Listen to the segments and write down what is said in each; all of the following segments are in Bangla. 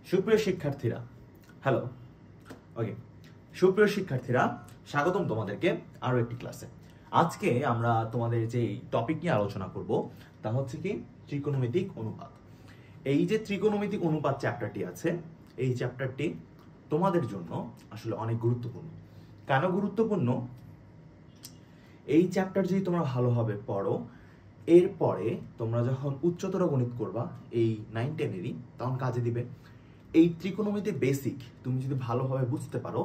সুপ্রিয় শিক্ষার্থীরা, হ্যালো। ওকে, সুপ্রিয় শিক্ষার্থীরা, স্বাগতম তোমাদেরকে আরো একটি ক্লাসে। আজকে আমরা তোমাদের যে টপিক নিয়ে আলোচনা করব তা হচ্ছে কি ত্রিকোণমিতিক অনুপাত। এই যে ত্রিকোণমিতিক অনুপাত চ্যাপ্টারটি আছে, এই চ্যাপ্টারটি তোমাদের জন্য আসলে অনেক গুরুত্বপূর্ণ। কেন গুরুত্বপূর্ণ? এই চ্যাপ্টার যদি তোমরা ভালোভাবে পড়ো, এরপরে তোমরা যখন উচ্চতর গণিত করবা এই 9-10-এরই, তখন কাজে দিবে। এই ত্রিকোণমিতির বেসিক তুমি যদি ভালোভাবে বুঝতে পারো,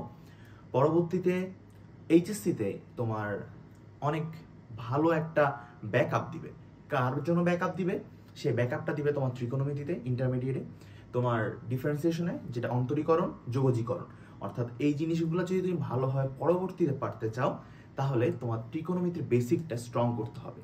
পরবর্তীতে এইচএসসিতে তোমার অনেক ভালো একটা ব্যাকআপ দিবে। কার জন্য ব্যাকআপ দিবে? সে ব্যাকআপটা দিবে তোমার ত্রিকোণমিতিতে, ইন্টারমিডিয়েটে, তোমার ডিফারেন্সিয়েশনে, যেটা অন্তরীকরণ, যোগজীকরণ। অর্থাৎ এই জিনিসগুলো যদি তুমি ভালোভাবে পরবর্তীতে পারতে চাও, তাহলে তোমার ত্রিকোণমিতির বেসিকটা স্ট্রং করতে হবে।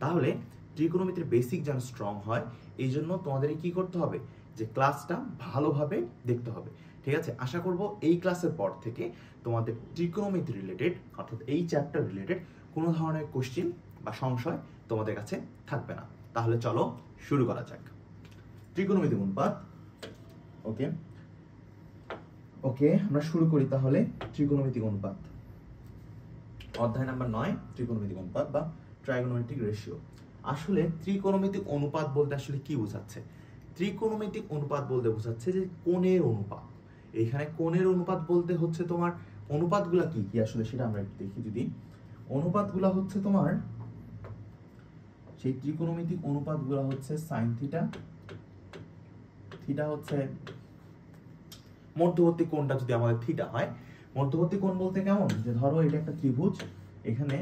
তাহলে ত্রিকোণমিতির বেসিক যেন স্ট্রং হয়, এই জন্য তোমাদের কি করতে হবে? যে ক্লাসটা ভালোভাবে দেখতে হবে। ঠিক আছে? আশা করব এই ক্লাসের পর থেকে তোমাদের ত্রিকোণমিতি রিলেটেড, অর্থাৎ এই চ্যাপ্টার রিলেটেড কোনো ধরনের কোশ্চেন বা সংশয় তোমাদের কাছে থাকবে না। তাহলে চলো শুরু করা যাক। ত্রিকোণমিতিক অনুপাত। ওকে ওকে আমরা শুরু করি তাহলে। ত্রিকোণমিতিক অনুপাত, অধ্যায় নাম্বার 9, ত্রিকোণমিতিক অনুপাত বা ট্রাইগোনোমেট্রিক রেশিও। আসলে ত্রিকোণমিতিক অনুপাত বলতে আসলে কি বোঝাচ্ছে? ত্রিকোণমিতিক অনুপাত বলতে বোঝাচ্ছে যে কোণের অনুপাত। এখানে কোণের অনুপাত বলতে হচ্ছে তোমার অনুপাতগুলা কি কি আসলে সেটা আমরা একটু দেখি। যদি অনুপাতগুলা হচ্ছে তোমার, সেই ত্রিকোণমিতিক অনুপাতগুলা হচ্ছে সাইন থিটা, থিটা হচ্ছে মধ্যবর্তী কোণটা যদি আমাদের থিটা হয়, মধ্যবর্তী কোণ বলতে কেমন? যে ধরো এটা একটা ত্রিভুজ, এখানে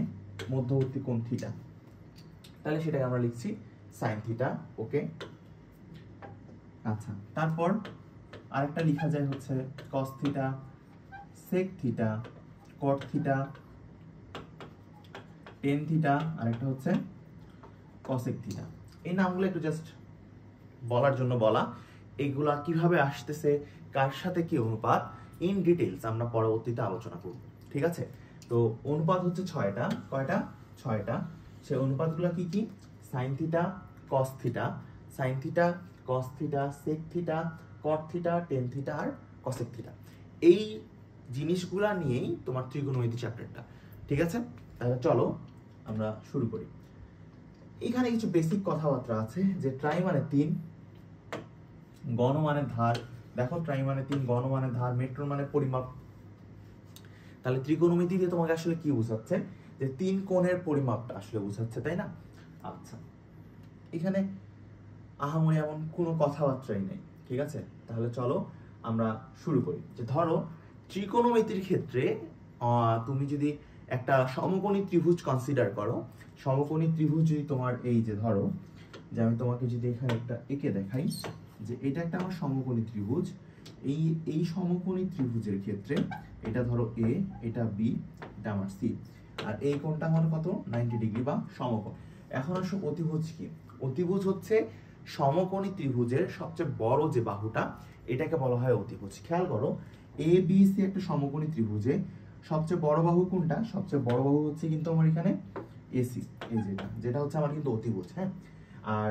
মধ্যবর্তী কোণ থিটা, তাহলে সেটাকে আমরা লিখছি সাইন থিটা। ওকে, আচ্ছা, তারপর আরেকটা লেখা যায় হচ্ছে cos theta, sec theta, cot theta, tan theta, আরেকটা হচ্ছে কসেক থিটা। এই নামগুলো একটু জাস্ট বলার জন্য বলা। এগুলা কিভাবে আসতেছে, কার সাথে কি অনুপাত, ইন ডিটেইলস আমরা পরবর্তীতে আলোচনা করব। ঠিক আছে? তো অনুপাত হচ্ছে 6টা। কয়টা? 6টা। সেই অনুপাতগুলো কি কি? Sine theta, cos theta, sine theta, cos theta, sec theta, cot theta, tan theta আর কসেক থিটা। এই জিনিসগুলা নিয়েই তোমার ত্রিকোণমিতি চ্যাপ্টারটা। ঠিক আছে? তাহলে চলো আমরা শুরু করি। এখানে কিছু বেসিক কথাবার্তা আছে। যে ট্রাই মানে 3, গণ মানে ধার। দেখো, ট্রাই মানে 3, গণ মানে ধার, মেট্রন মানে পরিমাপ। তাহলে ত্রিকোণমিতিতে তোমাকে আসলে কি বোঝাচ্ছে? যে 3 কোণের পরিমাপটা আসলে বোঝাচ্ছে, তাই না? আচ্ছা, এখানে আহামরি এমন কোনো কথাবার্তাই নেই। ঠিক আছে? তাহলে চলো আমরা শুরু করি। যে ধরো ত্রিকোণমিতির ক্ষেত্রে তুমি যদি একটা সমকোণী ত্রিভুজ কনসিডার করো, সমকোণী ত্রিভুজ যদি তোমার এই যে ধরো, যে আমি তোমাকে যদি এখানে একটা এঁকে দেখাই, যে এটা একটা আমার সমকোণী ত্রিভুজ। এই সমকোণী ত্রিভুজের ক্ষেত্রে এটা ধরো এ, এটা বি, এটা আমার সি, আর এই কোণটা আমার কত? 90 ডিগ্রি বা সমকোণ। এখন আসো অতিভুজ কি? অতিভুজ হচ্ছে সমকোণী ত্রিভুজের সবচেয়ে বড় যে বাহুটা, এটাকে বলা হয় অতিভুজ। খেয়াল করো, এ বি সি একটা সমকোণী ত্রিভুজে সবচেয়ে বড় বাহু কোনটা? সবচেয়ে বড় বাহু হচ্ছে কিন্তু আমার এখানে এসি, এই যেটা হচ্ছে আমার কিন্তু অতিভুজ। হ্যাঁ, আর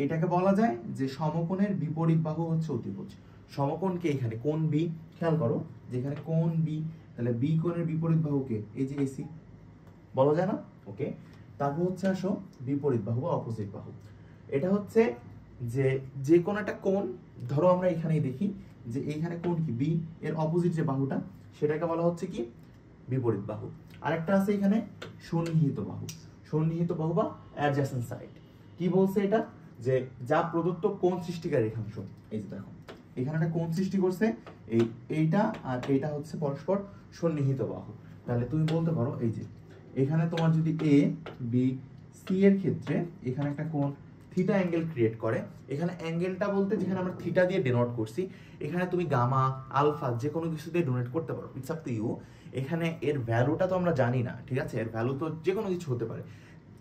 এটাকে বলা যায় যে সমকোণের বিপরীত বাহু হচ্ছে অতিভুজ। সমকোণকে এখানে কোণ বি, খেয়াল করো যে এখানে কোণ বি, তাহলে বি কোণের বিপরীত বাহুকে এই যে এসি বলা যায় না? ওকে, তারপর হচ্ছে আসো বিপরীত বাহু বা অপোজিট বাহু। এটা হচ্ছে যে কোন একটা কোণ, ধরো আমরা এখানেই দেখি যে এইখানে কোণ কি? বি, এর অপোজিট যে বাহুটা সেটাকে বলা হচ্ছে কি? বিপরীত বাহু। আরেকটা আছে এখানে সন্নিহিত বাহু, সন্নিহিত বাহু বা অ্যাডজাসেন্ট সাইড। কি বলছে এটা? যে যা প্রদত্ত কোণ সৃষ্টিকারী রেখাংশ। এই যে দেখো, এখানে একটা কোণ সৃষ্টি করছে, এইটা আর এইটা হচ্ছে পরস্পর সন্নিহিত বাহু। তাহলে তুমি বলতে পারো এই যে এখানে তোমার যদি এ বি সি এর ক্ষেত্রে এখানে একটা কোণ থিটা অ্যাঙ্গেল ক্রিয়েট করে। এখানে অ্যাঙ্গেলটা বলতে যেখানে আমরা থিটা দিয়ে ডেনোট করছি, এখানে তুমি গামা, আলফা যে কোনো কিছু দিয়ে ডোনেট করতে পারো, ইটস আপ টু ইউ। এখানে এর ভ্যালুটা তো আমরা জানি না। ঠিক আছে? এর ভ্যালু তো যে কোনো কিছু হতে পারে,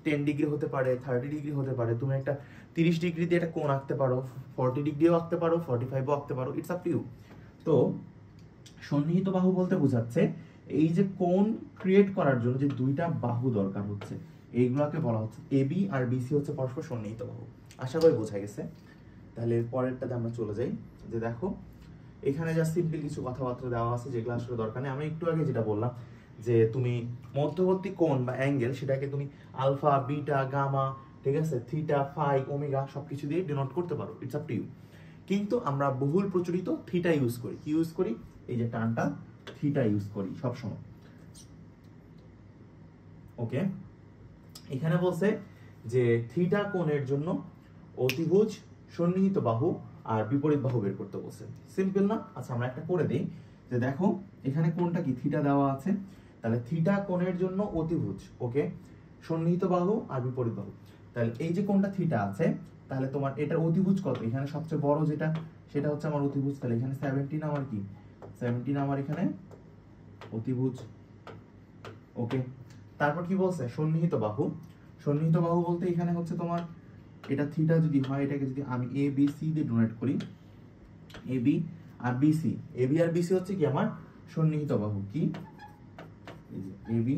10 ডিগ্রি হতে পারে, 30 ডিগ্রি হতে পারে। তুমি একটা 30 ডিগ্রি দিয়ে একটা কোণ আঁকতে পারো, 40 ডিগ্রিও আঁকতে পারো, 45ও আঁকতে পারো, ইটস আপ টু ইউ। তো সন্নিহিত বাহু বলতে বোঝাচ্ছে এই যে কোণ ক্রিয়েট করার জন্য যে দুইটা বাহু দরকার হচ্ছে, এইগুলোকে বলা হচ্ছে এবি আর বিসি হচ্ছে পরস্পর সন্নিহিত বাহু। আশা করি বোঝা গেছে। তাহলে পরেরটাতে আমরা চলে যাই। যে দেখো এখানে যা সিম্পল কিছু কথাবার্তা দেওয়া আছে যেগুলো আসলে দরকার নেই। আমি একটু আগে যেটা বললাম যে তুমি মধ্যবর্তী কোণ বা অ্যাঙ্গেল সেটাকে তুমি আলফা, বিটা, গামা, ঠিক আছে, থিটা, ফাই, ওমেগা সবকিছু দিয়ে ডিনোট করতে পারো, ইটস আপ টু ইউ। কিন্তু আমরা বহুল প্রচলিত থিটা ইউজ করি। কি ইউজ করি? এই যে টানটা থিটা ইউজ করি সবসময়। ওকে, এখানে বলছে যে থিটা কোণের জন্য অতিভুজ, সন্নিহিত বাহু আর বিপরীত বাহু বের করতে বলছে। সিম্পল না? আচ্ছা আমরা একটা করে দেই যে দেখো এখানে কোণটা কি থিটা দেওয়া আছে, তাহলে থিটা কোণের জন্য অতিভুজ, ওকে, সন্নিহিত বাহু আর বিপরীত বাহু। তাহলে এই যে কোণটা থিটা আছে, তাহলে তোমার এটার অতিভুজ কত? এখানে সবচেয়ে বড় যেটা সেটা হচ্ছে আমার অতিভুজ। তাহলে এখানে 17 আমার কি 17 আমার এখানে অতিভুজ। ওকে, তারপর কি বলছে? সন্নিহিত বাহু। সন্নিহিত বাহু বলতে এখানে হচ্ছে তোমার এটা থিটা যদি হয়, এটাকে যদি আমি এ বি সি দিয়ে ডোনেট করি, A B R BC, A B R BC হচ্ছে কি আমার সন্নিহিত বাহু। কি এ বি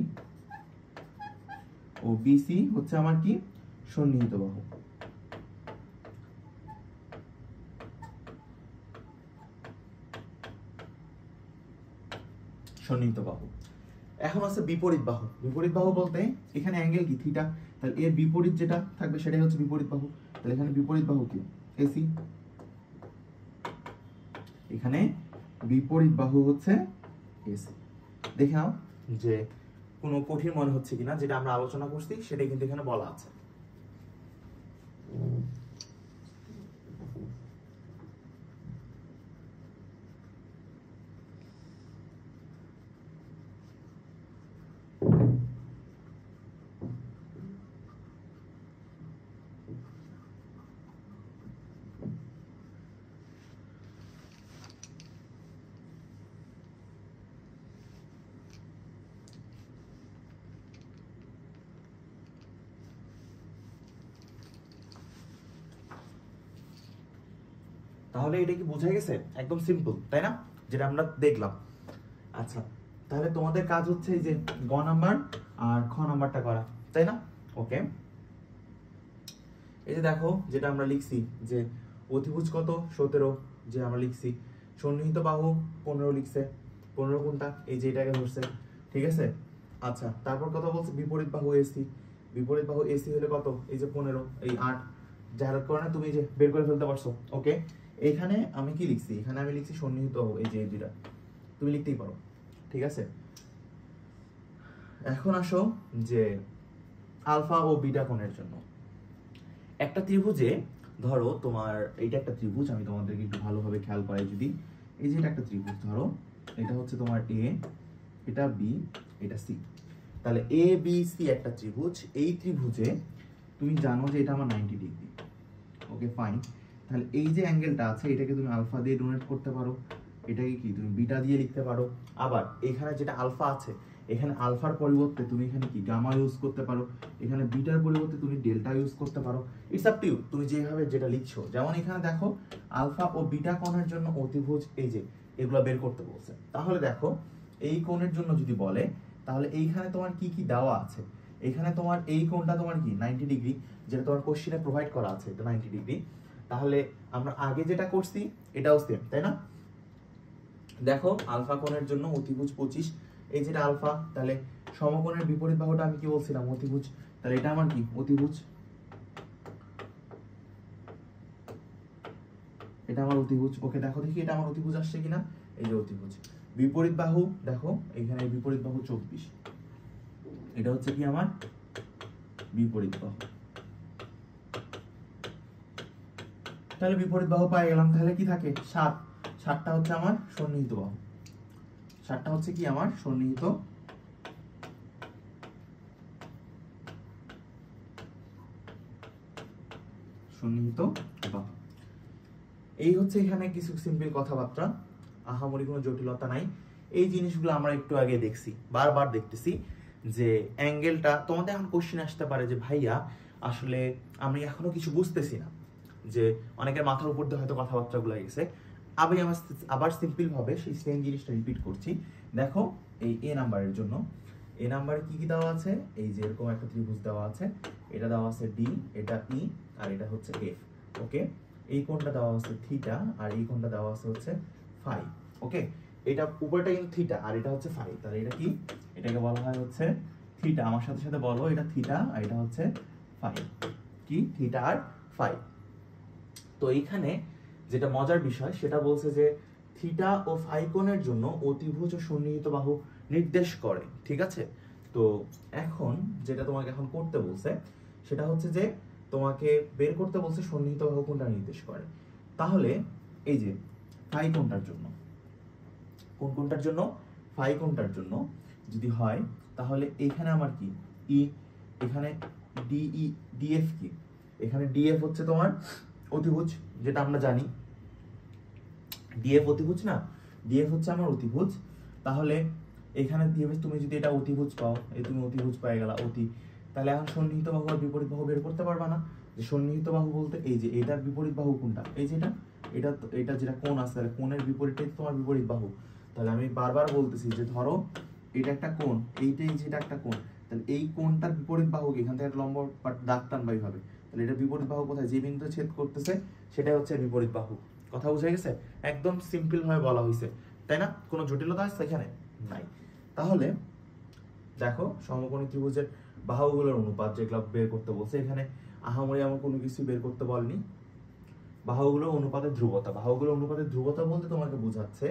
ও বিসি হচ্ছে আমার কি সন্নিহিত বাহু। সন্নিহিত বাহু। এখন আছে বিপরীত বাহু। বিপরীত বাহু বলতে এখানে অ্যাঙ্গেল কি থিটা, তাহলে এর বিপরীত যেটা থাকবে সেটাই হচ্ছে বিপরীত বাহু। তাহলে এখানে বিপরীত বাহু কি এসি, এখানে বিপরীত বাহু হচ্ছে এসি। দেখে নাও যে কোনো কঠিন মনে হচ্ছে কিনা, যেটা আমরা আলোচনা করছি সেটাই কিন্তু এখানে বলা আছে। তাহলে এটা কি বোঝা গেছে? একদম সিম্পল, তাই না? যেটা আমরা দেখলাম। আচ্ছা, তাহলে তোমাদের কাজ হচ্ছে এই যে গ নাম্বার আর খ নাম্বারটা করা, তাই না? ওকে, এই যে দেখো যেটা আমরা লিখছি যে অতিভুজ কত 17, যে আমরা লিখছি সন্নিহিত বাহু 15 লিখছে। 15 কোনটা? এই যে এটাকে ধরছে, ঠিক আছে। আচ্ছা, তারপর কথা বলছে বিপরীত বাহু এসি। বিপরীত বাহু এসি হলে কত? এই যে 15, এই 8, যার কারণে তুমি যে বের করে ফেলতে পারছো। ওকে, এখানে আমি কি লিখছি? এখানে আমি লিখছি সন্নিহিত বাহু, এই যে এই দুইটা তুমি লিখতেই পারো, ঠিক আছে। এখন আসো যে আলফা ও বিটা কোণের জন্য একটা ত্রিভুজে, ধরো তোমার এইটা একটা ত্রিভুজ, আমি তোমাদেরকে একটু ভালোভাবে খেয়াল করাই যদি, এই যে এটা একটা ত্রিভুজ, ধরো এটা হচ্ছে তোমার এ, এটা বি, এটা সি। তাহলে এ বি সি একটা ত্রিভুজ। এই ত্রিভুজে তুমি জানো যে এটা আমার 90 ডিগ্রি। ওকে ফাইন, তাহলে এই যে অ্যাঙ্গেলটা আছে এটাকে তুমি আলফা দিয়ে ডোনেট করতে পারো, এটাকে কি তুমি বিটা দিয়ে লিখতে পারো। আবার এখানে যেটা আলফা আছে, এখানে আলফার পরিবর্তে তুমি এখানে কি গামা ইউজ করতে পারো, এখানে বিটার পরিবর্তে তুমি ডেল্টা ইউজ করতে পারো। ইটস আপ টু ইউ, তুমি যেভাবে যেটা লিখছো। যেমন এখানে দেখো আলফা ও বিটা কোণের জন্য অতিভুজ, এই যে এগুলো বের করতে বলছে। তাহলে দেখো এই কোণের জন্য যদি বলে, তাহলে এইখানে তোমার কি কি দেওয়া আছে? এখানে তোমার এই কোণটা তোমার কি 90 ডিগ্রি, যেটা তোমার কোশ্চেনে প্রোভাইড করা আছে, এটা 90 ডিগ্রি। তাহলে আমরা আগে যেটা করছি এটাও সেম, তাই না? দেখো আলফা কোণের জন্য অতিভুজ 25, এই যেটা আলফা, তাহলে সমকোণের বিপরীত বাহুটা আমি কি বলছিলাম? অতিভুজ। তাহলে এটা আমার কি অতিভুজ, এটা আমার অতিভুজ। ওকে, দেখো দেখি এটা আমার অতিভুজ আসছে কিনা। এই যে অতিভুজ। বিপরীত বাহু দেখো এখানে বিপরীত বাহু 24, এটা হচ্ছে কি আমার বিপরীত বাহু। তাহলে বিপরীত বাহু পাই গেলাম। তাহলে কি থাকে? 7। 7টা হচ্ছে আমার সন্নিহিত বাহু। 7টা হচ্ছে কি আমার সন্নিহিত বাহু। এই হচ্ছে এখানে কিছু সিম্পল কথাবার্তা, আহামরি কোনো জটিলতা নাই। এই জিনিসগুলো আমরা একটু আগে দেখছি, বারবার দেখতেছি যে অ্যাঙ্গেলটা তোমাদের এখন কোশ্চেন আসতে পারে যে ভাইয়া আসলে আমি এখনো কিছু বুঝতেছি না, যে অনেকের মাথার উপর দিয়ে হয়তো কথাবার্তাগুলো গেছে। আমি আবার সিম্পল ভাবে সেই সেম জিনিসটা রিপিট করছি। দেখো এই এ নাম্বারের জন্য, এ নাম্বারে কি কি দেওয়া আছে? এই যে এরকম একটা ত্রিভুজ দেওয়া আছে, এটা দেওয়া আছে ডি, এটা ই, আর এটা হচ্ছে এফ। ওকে, এই কোণটা দেওয়া আছে থিটা, আর এই কোণটা দেওয়া আছে হচ্ছে ফাই। ওকে, এটা উপরটা কিন্তু থিটা আর এটা হচ্ছে ফাই, তাহলে এটা কি, এটাকে বলা হয় হচ্ছে থিটা। আমার সাথে সাথে বলো, এটা থিটা আর এটা হচ্ছে ফাই। কি, থিটা আর ফাই। তো এইখানে যেটা মজার বিষয় সেটা বলছে যে থিটা ও ফাই কোণের জন্য অতিভুজ ও সন্নিহিত বাহু নির্দেশ করে। ঠিক আছে, তো এখন যেটা তোমাকে এখন করতে বলছে সেটা হচ্ছে যে তোমাকে বের করতে বলছে সন্নিহিত বাহু কোণটা নির্দেশ করে। তাহলে এই যে ফাই কোণটার জন্য, কোন কোণটার জন্য, ফাই কোণটার জন্য যদি হয় তাহলে এখানে আমার কি ই, এখানে ডিই, ডিএফ কি, এখানে ডিএফ হচ্ছে তোমার অতিভুজ, যেটা আমরা জানি ডিএফ অতিভুজ না, ডিএফ হচ্ছে আমার অতিভুজ। তাহলে এখানে ডিএফ তুমি যদি এটা অতিভুজ পাও, এই তুমি অতিভুজ পেয়ে গেলা অতি, তাহলে এখন সন্নিহিত বাহু আর বিপরীত বাহু বের করতে পারবা না? যে সন্নিহিত বাহু বলতে এই যে এটার বিপরীত বাহু কোনটা, এই যে এটা এটা যেটা কোণ আছে তাহলে কোণের বিপরীতটাই তোমার বিপরীত বাহু। তাহলে আমি বারবার বলতেছি যে ধরো এটা একটা কোণ, এইটাই যেটা একটা কোণ, তাহলে এই কোণটার বিপরীত বাহু এখান থেকে লম্ব দাগ টানবা এইভাবে, তাহলে এটা বিপরীত বাহু কোথায়, যে বিন্দু ছেদ করতেছে সেটাই হচ্ছে বিপরীত বাহু। কথা বুঝে গেছে? একদম সিম্পল ভাবে বলা হয়েছে, তাই না? কোনো জটিলতা আছে এখানে নাই। তাহলে দেখো সমকোণী ত্রিভুজের বাহুগুলোর অনুপাত যেগুলো বের করতে বলছে, এখানে আহামরি আমার কোনো কিছু বের করতে বলনি। বাহুগুলোর অনুপাতের ধ্রুবতা, বাহুগুলোর অনুপাতের ধ্রুবতা বলতে তোমাকে বোঝাচ্ছে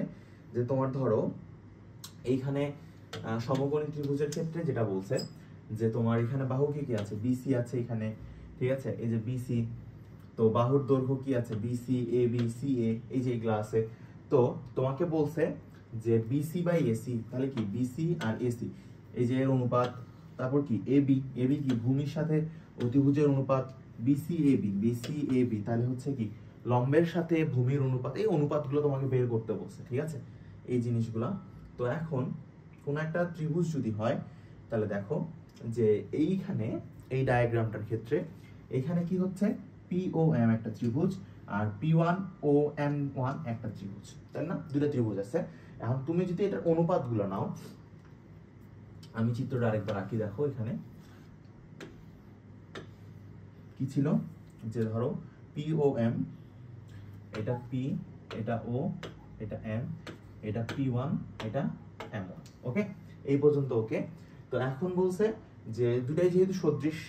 যে তোমার ধরো এইখানে সমকোণী ত্রিভুজের ক্ষেত্রে যেটা বলছে যে তোমার এখানে বাহু কি কি আছে, বিসি আছে এখানে, ঠিক আছে, এই যে বিসি, তো বাহুর দৈর্ঘ্য কি আছে, বিসি এ বি সি এ, এই যে এগুলা আছে। তো তোমাকে বলছে যে বিসি বাই এসি, তাহলে কি বিসি আর এসি, এই যে এর অনুপাত, তারপর কি এবি, এবি কি ভূমির সাথে অতিভুজের অনুপাত, বিসি এবি, বিসি এবি তাহলে হচ্ছে কি লম্বের সাথে ভূমির অনুপাত, এই অনুপাতগুলো তোমাকে বের করতে বলছে। ঠিক আছে, এই জিনিসগুলা। তো এখন কোন একটা ত্রিভুজ যদি হয় তাহলে দেখো যে এইখানে এই ডায়াগ্রামটার ক্ষেত্রে এখানে কি হচ্ছে POM একটা ত্রিভুজ আর P1OM1 একটা ত্রিভুজ, তাই না? দুটো ত্রিভুজ আছে। এখন তুমি যদি এটার অনুপাতগুলো নাও, আমি চিত্রটা আরেকবার আঁকি, দেখো এখানে কি ছিল, যে ধরো POM, এটা P, এটা O, এটা M, এটা P1, এটা M1। ওকে, এই পর্যন্ত ওকে। তো এখন বলছে যে দুটাই যেহেতু সদৃশ,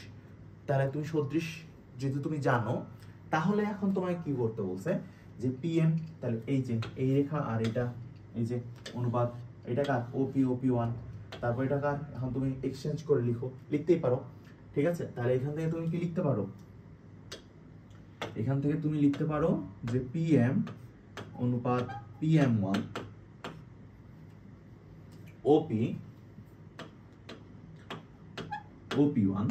তাহলে তুমি সদৃশ যেহেতু তুমি জানো, তাহলে এখন তোমায় কি করতে বলছে যে PM, তাহলে এই যে এই রেখা আর এটা এই যে অনুপাত, এটা কার OP, OP1, তারপর এটা কার, এখন তুমি এক্সচেঞ্জ করে লিখো, লিখতেই পারো। ঠিক আছে, তাহলে এখান থেকে তুমি কি লিখতে পারো, এখান থেকে তুমি লিখতে পারো যে PM অনুপাত PM1 OP OP1,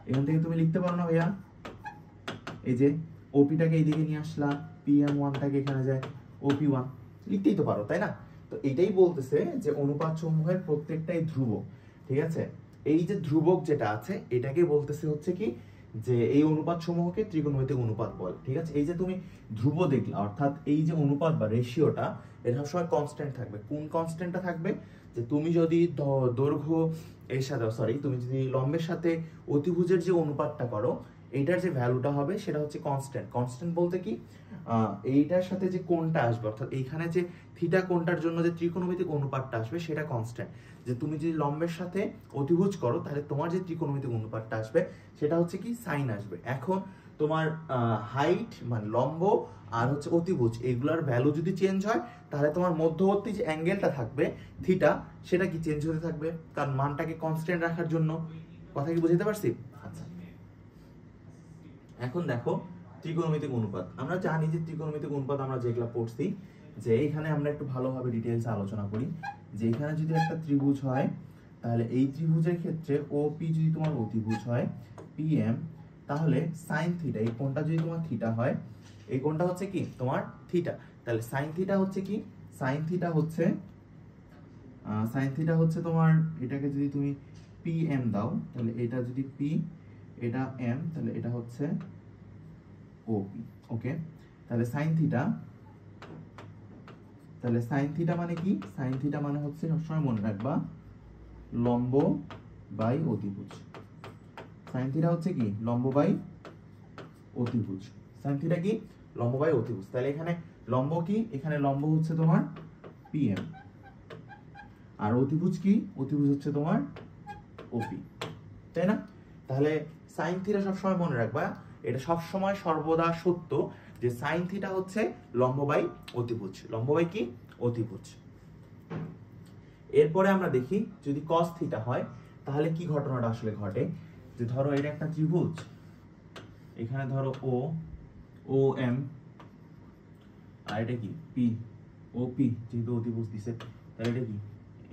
এখান থেকে তুমি লিখতে পারো না ভাইয়া, এই যে ওপিটাকে এইদিকে নিয়ে আসলা, PM1টাকে এখানে যায় OP1, লিখতেই তো পারো, তাই না? তো এটাই বলতেছে যে অনুপাত সমূহের প্রত্যেকটাই ধ্রুবক। ঠিক আছে, এই যে ধ্রুবক যেটা আছে এটাকে বলতেছে হচ্ছে কি যে এই অনুপাত সমূহকে ত্রিকোণমিতিক অনুপাত বলে। ঠিক আছে, এই যে তুমি ধ্রুব দেখলা, অর্থাৎ এই যে অনুপাত বা রেশিওটা এটা সবসময় কনস্ট্যান্ট থাকবে। কোন কনস্ট্যান্টটা থাকবে, যে তুমি যদি দৈর্ঘ্য এর সাথে তুমি যদি লম্বের সাথে অতিভুজের যে অনুপাতটা করো, এইটার যে ভ্যালুটা হবে সেটা হচ্ছে কনস্ট্যান্ট। কনস্ট্যান্ট বলতে কি, এইটার সাথে যে কোণটা আসবে, অর্থাৎ এইখানে যে থিটা কোণটার জন্য যে ত্রিকোণমিতিক অনুপাতটা আসবে সেটা কনস্ট্যান্ট। যে তুমি যদি লম্বের সাথে অতিভুজ করো তাহলে তোমার যে ত্রিকোণমিতিক অনুপাতটা আসবে সেটা হচ্ছে কি সাইন আসবে। এখন তোমার হাইট মানে লম্ব আর হচ্ছে অতিভুজ এগুলার ভ্যালু যদি চেঞ্জ হয় তাহলে তোমার মধ্যবর্তী যে অ্যাঙ্গেলটা থাকবে থিটা সেটা কি চেঞ্জ হতে থাকবে, কারণ মানটাকে কনস্ট্যান্ট রাখার জন্য। কথা কি বুঝতে পারছি? আচ্ছা, এখন দেখো ত্রিকোণমিতিক অনুপাত, আমরা জানি যে ত্রিকোণমিতিক অনুপাত আমরা যেগুলা পড়ছি, যে এখানে আমরা একটু ভালোভাবে ডিটেইলসে আলোচনা করি। যে এখানে যদি একটা ত্রিভুজ হয় তাহলে এই ত্রিভুজের ক্ষেত্রে OP যদি তোমার অতিভুজ হয় PM, তাহলে সাইন থিটা, এই কোণটা যদি তোমার থিটা হয়, এই কোণটা হচ্ছে কি তোমার থিটা, তাহলে সাইন থিটা হচ্ছে কি, সাইন থিটা হচ্ছে তোমার, এটাকে যদি তুমি PM দাও তাহলে এটা যদি P, এটা M, তাহলে এটা হচ্ছে OP। ওকে, তাহলে সাইন থিটা মানে কি, সাইন থিটা মানে হচ্ছে সবসময় মনে রাখবা লম্ব বাই অতিভুজ। সাইন থিটা হচ্ছে কি লম্ব বাই অতিভুজ, সাইন থিটা কি লম্ব বাই অতিভুজ। তাহলে এখানে লম্ব কি, এখানে লম্ব হচ্ছে তোমার PM, আর অতিভুজ কি, অতিভুজ হচ্ছে তোমার OP, তাই না? তাহলে সাইন থিটা সবসময় মনে রাখবা, এটা সবসময় সর্বদা সত্য যে সাইন থিটা হচ্ছে লম্ব বাই অতিভুজ, লম্ব বাই কি, অতিভুজ। এরপরে আমরা দেখি যদি cos থিটা হয় তাহলে কি ঘটনাটা আসলে ঘটে। যে ধরো এটা একটা ত্রিভুজ, এখানে ধরো OM, আর এটা কি POP, যেহেতু অতিভুজ দিছে তাহলে এটা কি,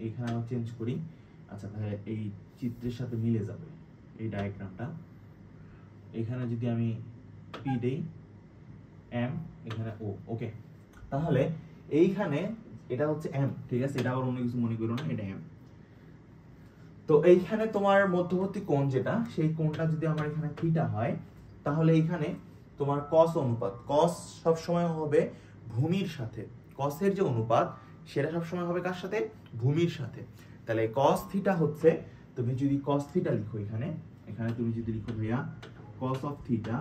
এখানে আমরা চেঞ্জ করি। আচ্ছা, তাহলে এই চিত্রের সাথে মিলে যাবে এই ডায়াগ্রামটা। এখানে যদি আমি P দেই, M, এখানে O, ওকে। তাহলে এইখানে এটা হচ্ছে M, ঠিক আছে, এটা আবার অন্য কিছু মনে করো না, এটা M। তো এইখানে তোমার মধ্যবর্তী কোণ যেটা, সেই কোণটা যদি আমার এখানে থিটা হয় তাহলে এইখানে তোমার cos অনুপাত, cos সব সময় হবে ভূমির সাথে, cos এর যে অনুপাত সেটা সব সময় হবে কার সাথে, ভূমির সাথে। তাহলে cos থিটা হচ্ছে, তুমি যদি cos থিটা লিখো এখানে, এখানে তুমি যদি লিখো ভাইয়া cos অফ থিটা,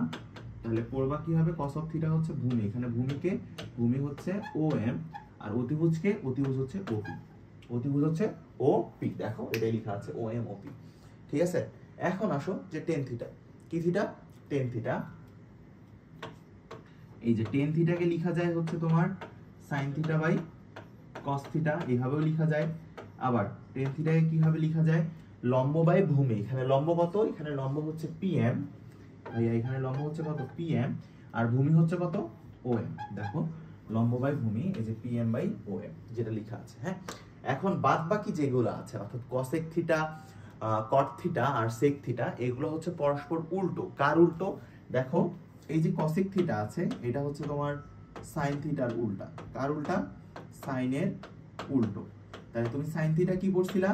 তাহলে পড়বা কি হবে, cos অফ থিটা হচ্ছে ভূমি, এখানে ভূমিকে, ভূমি হচ্ছে OM, আর অতিভুজকে, অতিভুজ হচ্ছে OP, অতিভুজ হচ্ছে OP, দেখো এটাই লেখা আছে OM OP, ঠিক আছে। এখন আসো যে tan থিটা, কি থিটা, tan থিটা, এই যে tan থিটাকে লেখা যায় হচ্ছে তোমার sin theta by cos theta, এইভাবেও লেখা যায়। আবার tan থিটাকে কিভাবে লেখা যায়, লম্ব বাই ভূমি, এখানে লম্ব কত, এখানে লম্ব হচ্ছে PM, ভাইয়া এখানে লম্ব হচ্ছে কত, PM, আর ভূমি হচ্ছে কত, OM, দেখো লম্ব বাই ভূমি, এই যে PM বাই OM যেটা লেখা আছে। হ্যাঁ, এখন বাদ বাকি যেগুলো আছে অর্থাৎ cosec থিটা, cot থিটা আর sec থিটা, এগুলো হচ্ছে পরস্পর উল্টো। কার উল্টো, দেখো এই যে cosec থিটা আছে এটা হচ্ছে তোমার sin থিটার উল্টা, কার উল্টা, sin এর উল্টো। তাহলে তুমি sin থিটা কি পড়ছিলা,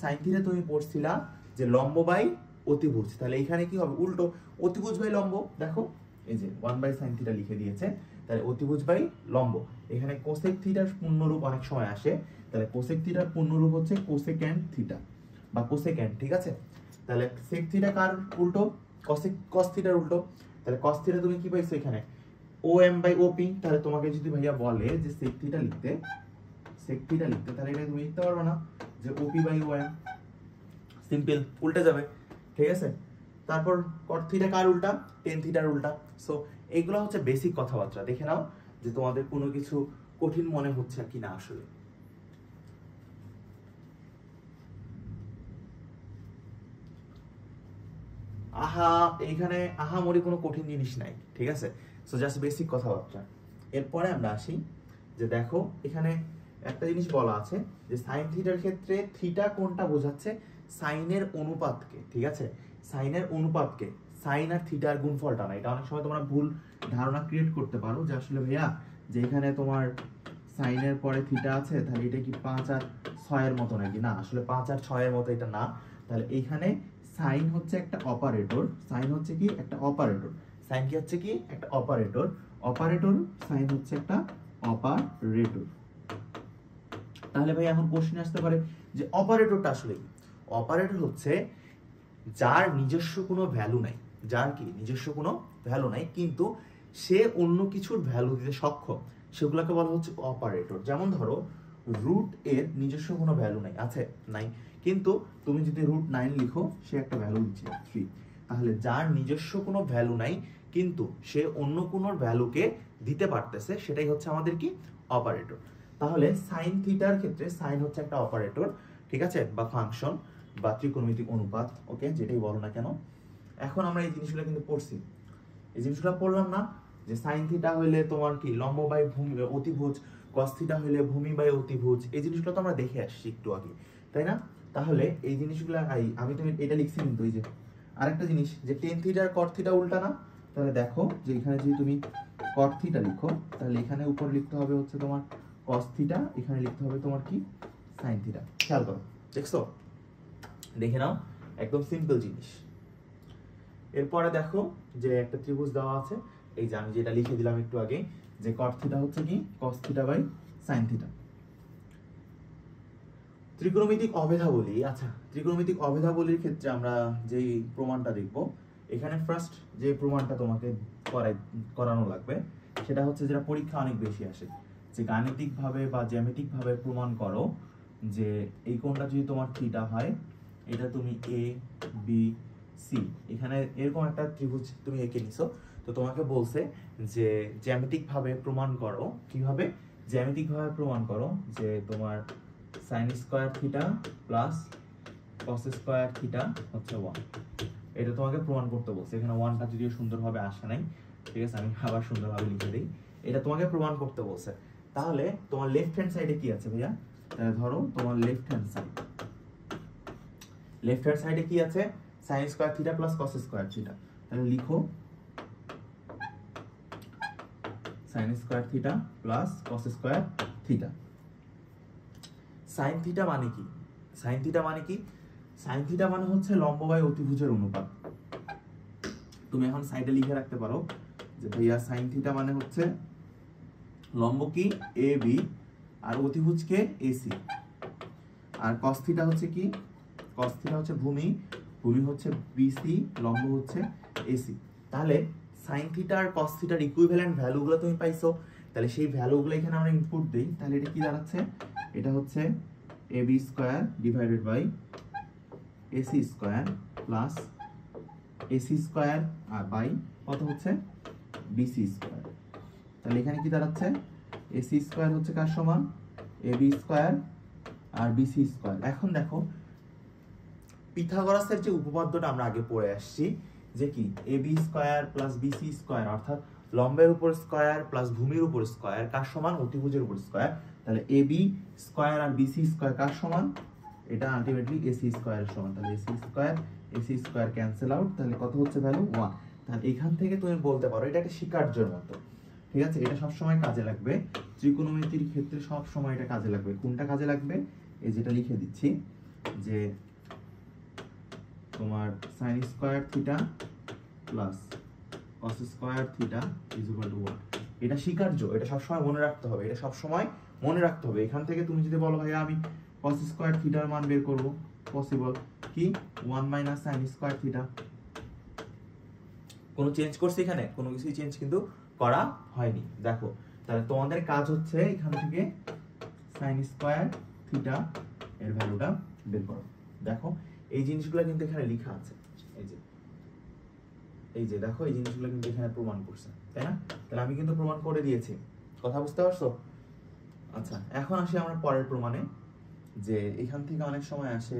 sin থিটা তুমি পড়ছিলা যে লম্ব বাই অতিভুজ, তাহলে এখানে কি হবে, উল্টো, অতিভুজ বাই লম্ব, দেখো এই যে 1/sin থিটা লিখে দিয়েছে, তাহলে অতিভুজ বাই লম্ব। এখানে কোসেক থিটার পূর্ণরূপ অনেক সময় আসে, তাহলে কোসেক থিটার পূর্ণরূপ হচ্ছে কোসেক্যান্ট থিটা বা কোসেক্যান্ট, ঠিক আছে। তাহলে সেক থিটা কার উল্টো, কোসেক cos থিটার উল্টো, তাহলে cos থিটা তুমি কি পাইছো এখানে OM বাই OP। তাহলে তোমাকে যদি ভাইয়া বলে যে সেক থিটা লিখতে, সেক থিটা লিখতে, তাহলে এটা তুমি লিখতে পারবে না যে OP বাই OM, সিম্পল উল্টে যাবে, ঠিক আছে। তারপর cot থিটা কার উল্টা, tan থিটার উল্টা। সো এইগুলো হচ্ছে বেসিক কথাবার্তা, দেখে নাও যে তোমাদের কোনো কিছু কঠিন মনে হচ্ছে কিনা আসলে। এইখানে আহামরি কোনো কঠিন জিনিস নাই, ঠিক আছে। সো জাস্ট বেসিক কথাবার্তা। এরপরে আমরা আসি যে দেখো এখানে একটা জিনিস বলা আছে যে সাইন থিটার ক্ষেত্রে থিটা কোনটা বোঝাচ্ছে, সাইনের অনুপাতকে, ঠিক আছে, সাইনের অনুপাতকে, সাইন আর থিটার গুণফলটা না। এটা অনেক সময় তোমরা ভুল ধারণা ক্রিয়েট করতে পারো যে আসলে ভাইয়া যে এখানে তোমার সাইনের পরে থিটা আছে তাহলে এটা কি 5 আর 6 এর মতো নাকি, না আসলে 5 আর 6 এর মতো এটা না। তাহলে এইখানে সাইন হচ্ছে একটা অপারেটর, সাইন হচ্ছে কি একটা অপারেটর, সাইন কি হচ্ছে কি একটা অপারেটর, অপারেটর সাইন হচ্ছে একটা অপারেটর। তাহলে ভাই এখন কোশ্চেন আসতে পারে যে অপারেটরটা আসলে কি, অপারেটর হচ্ছে যার নিজস্ব কোনো ভ্যালু নাই, যার কি নিজস্ব কোনো ভ্যালু নাই কিন্তু সে অন্য কিছুর ভ্যালু দিতে সক্ষম, সেগুলোকে বলা হচ্ছে অপারেটর। যেমন ধরো রুট এর নিজস্ব কোনো ভ্যালু নাই, আছে নাই, কিন্তু তুমি যদি √9 লিখো সে একটা ভ্যালু দিচ্ছে 3, তাহলে যার নিজস্ব কোনো ভ্যালু নাই কিন্তু সে অন্য কোনো ভ্যালুকে দিতে পারতেছে সেটাই হচ্ছে আমাদের কি অপারেটর। তাহলে সাইন থিটার ক্ষেত্রে সাইন হচ্ছে একটা অপারেটর, ঠিক আছে, বা ফাংশন বা ত্রিকোণমিতিক অনুপাত, ওকে যেটাই বলো না কেন। এখন আমরা এই জিনিসগুলো কিন্তু পড়ছি, এই জিনিসগুলো পড়লাম না যে সাইন থিটা হইলে তোমার কি লম্ব বাই ভূমি অতিভুজ, cos থিটা হইলে ভূমি বাই অতিভুজ, এই জিনিসগুলো তো আমরা দেখে আসছি একটু আগে, তাই না? তাহলে এই জিনিসগুলো আমি তুমি এটা লিখছি কিন্তু এই যে আরেকটা জিনিস যে tan থিটা আর cot থিটা উল্টা না, তাহলে দেখো যে এখানে যদি তুমি cot থিটা লিখো তাহলে এখানে উপর লিখতে হবে হচ্ছে তোমার cos থিটা, এখানে লিখতে হবে তোমার কি sin থিটা। খেয়াল করো, দেখছো, দেখে নাও, একদম সিম্পল জিনিস। এরপরে দেখো যে একটা ত্রিভুজ দেওয়া আছে, এই যে আমি যেটা লিখে দিলাম একটু আগে যে cot থিটা হচ্ছে কি cos theta by sin theta. ত্রিকোণমিতিক অভেদাবলী, আচ্ছা ত্রিকোণমিতিক অভেদাবলীর ক্ষেত্রে আমরা যেই প্রমাণটা দেখব, এখানে ফার্স্ট যে প্রমাণটা তোমাকে করানো লাগবে সেটা হচ্ছে যেটা পরীক্ষা অনেক বেশি আসে, যে গাণিতিকভাবে বা জ্যামিতিকভাবে প্রমাণ করো যে এই কোণটা যদি তোমার থিটা হয়, এটা তুমি এ বি সি, এখানে এরকম একটা ত্রিভুজ তুমি এঁকে নিছো, তো তোমাকে বলছে যে জ্যামিতিকভাবে প্রমাণ করো। কিভাবে? জ্যামিতিকভাবে প্রমাণ করো যে তোমার sign square theta plus cos square theta হচ্ছে 1। এটা তোমাকে প্রমাণ করতে বলছে। এখানে 1টা যদিও সুন্দরভাবে আসে নাই, ঠিক আছে, আমি আবার সুন্দরভাবে লিখে দিই। এটা তোমাকে প্রমাণ করতে বলছে। তাহলে তোমার লেফট হ্যান্ড সাইডে কি আছে ভাইয়া? তাহলে ধরো তোমার লেফট হ্যান্ড সাইডে কি আছে? Sign square theta plus cos square theta. তাহলে লিখো sign square theta plus cos square theta. Sine theta মানে কি? সাইন থিটা মানে হচ্ছে লম্ব বাই অতিভুজের অনুপাত। তুমি এখন সাইডে লিখে রাখতে পারো যে ভাইয়া সাইন থিটা মানে হচ্ছে লম্ব কি এ বি আর অতিভুজ কে এসি, আর কস থিটা হচ্ছে কি? কস থিটা হচ্ছে ভূমি হচ্ছে বিসি, লম্ব হচ্ছে এসি। তাহলে সাইন থিটা আর কস থিটার ইকুইভ্যালেন্ট ভ্যালুগুলো তুমি পাইছো। তাহলে সেই ভ্যালুগুলো এখানে আমরা ইনপুট দেই। তাহলে এটা কি দাঁড়াচ্ছে? এটা হচ্ছে A B square divided by AC square plus AC square আর বাই কত হচ্ছে বিসি স্কয়ার। তাহলে এখানে কি দাঁড়াচ্ছে? এসি স্কয়ার হচ্ছে কার সমান? এ বি স্কয়ার আর বিসি স্কয়ার। এখন দেখো পিথাগোরাসের যে উপপাদ্যটা আমরা আগে পড়ে আসছি, যে কি A B square plus BC square, অর্থাৎ লম্বের উপর স্কয়ার প্লাস ভূমির উপর স্কয়ার কার সমান? অতিভুজের উপর স্কয়ার। তাহলে এ বি স্কয়ার আর বিসি স্কয়ার কার সমান? এটা আলটিমেটলি এসি স্কয়ারের সমান। তাহলে এসি স্কয়ার ক্যান্সেল আউট। তাহলে কত হচ্ছে ভ্যালু? 1। তাহলে এখান থেকে তুমি বলতে পারো এটা একটা স্বীকার্যের মতো, ঠিক আছে? এটা সবসময় কাজে লাগবে ত্রিকোণমিতির ক্ষেত্রে, সব সময় এটা কাজে লাগবে। কোনটা কাজে লাগবে? এই যেটা লিখে দিচ্ছি যে তোমার sign square theta plus cos square theta is equal to 1। এটা স্বীকার্য, এটা সবসময় মনে রাখতে হবে, এখান থেকে তুমি যদি বলো ভাই আমি cos স্কয়ার থিটার মান বের করব, পসিবল কি 1 মাইনাস sin স্কয়ার থিটা। কোনো চেঞ্জ করছি এখানে? কোনো কিছুই চেঞ্জ কিন্তু করা হয়নি। দেখো তাহলে তোমাদের কাজ হচ্ছে এখান থেকে sin স্কয়ার থিটা এর ভ্যালুটা বের করো। দেখো এই জিনিসগুলো কিন্তু এখানে লেখা আছে, এই যে দেখো এই জিনিসগুলো কিন্তু এখানে প্রমাণ করছে, তাই না? তাহলে আমি কিন্তু প্রমাণ করে দিয়েছি। কথা বুঝতে পারছো? আচ্ছা, এখন আসি আমরা পরের প্রমাণে, যে এখান থেকে অনেক সময় আসে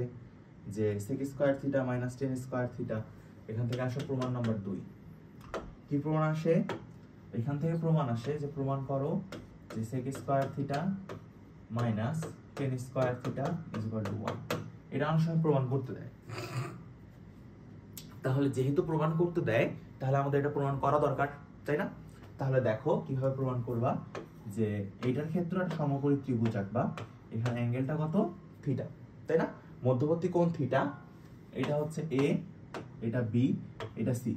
যে sec square theta minus tan square theta. এখান থেকে আসে প্রমাণ নাম্বার 2। কি প্রমাণ আসে? এখান থেকে প্রমাণ আসে যে প্রমাণ করো যে sec square theta minus tan square theta is equal to 1। এটা অনেক সময় প্রমাণ করতে দেয়। তাহলে যেহেতু প্রমাণ করতে দেয়, তাহলে আমাদের এটা প্রমাণ করা দরকার, তাই না? তাহলে দেখো কিভাবে প্রমাণ করবা। যে এইটার ক্ষেত্রে একটা সমকোণী ত্রিভুজ আঁকবা। এখানে অ্যাঙ্গেলটা কত? থিটা, তাই না? মধ্যবর্তী কোণ থিটা। এটা হচ্ছে এ, এটা বি, এটা সি,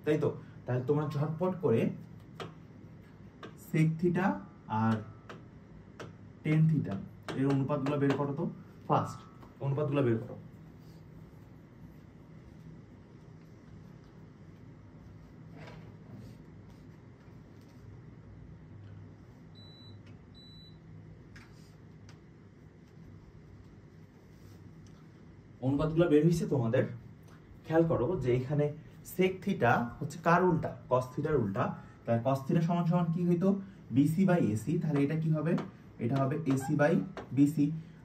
তাই তো? তাহলে তোমরা ঝটপট করে সেক থিটা আর টেন থিটা এর অনুপাতগুলো বের করো তো। ফার্স্ট অনুপাতগুলো বের করো। অনুপাতগুলো বের হয়েছে তোমাদের। খেয়াল করো যে এখানে sec থিটা হচ্ছে কার উল্টা? cos থিটার উল্টা। তাহলে cos থিটা সমান সমান কি হইতো? BC by AC। তাহলে এটা কি হবে? এটা হবে AC বাই BC।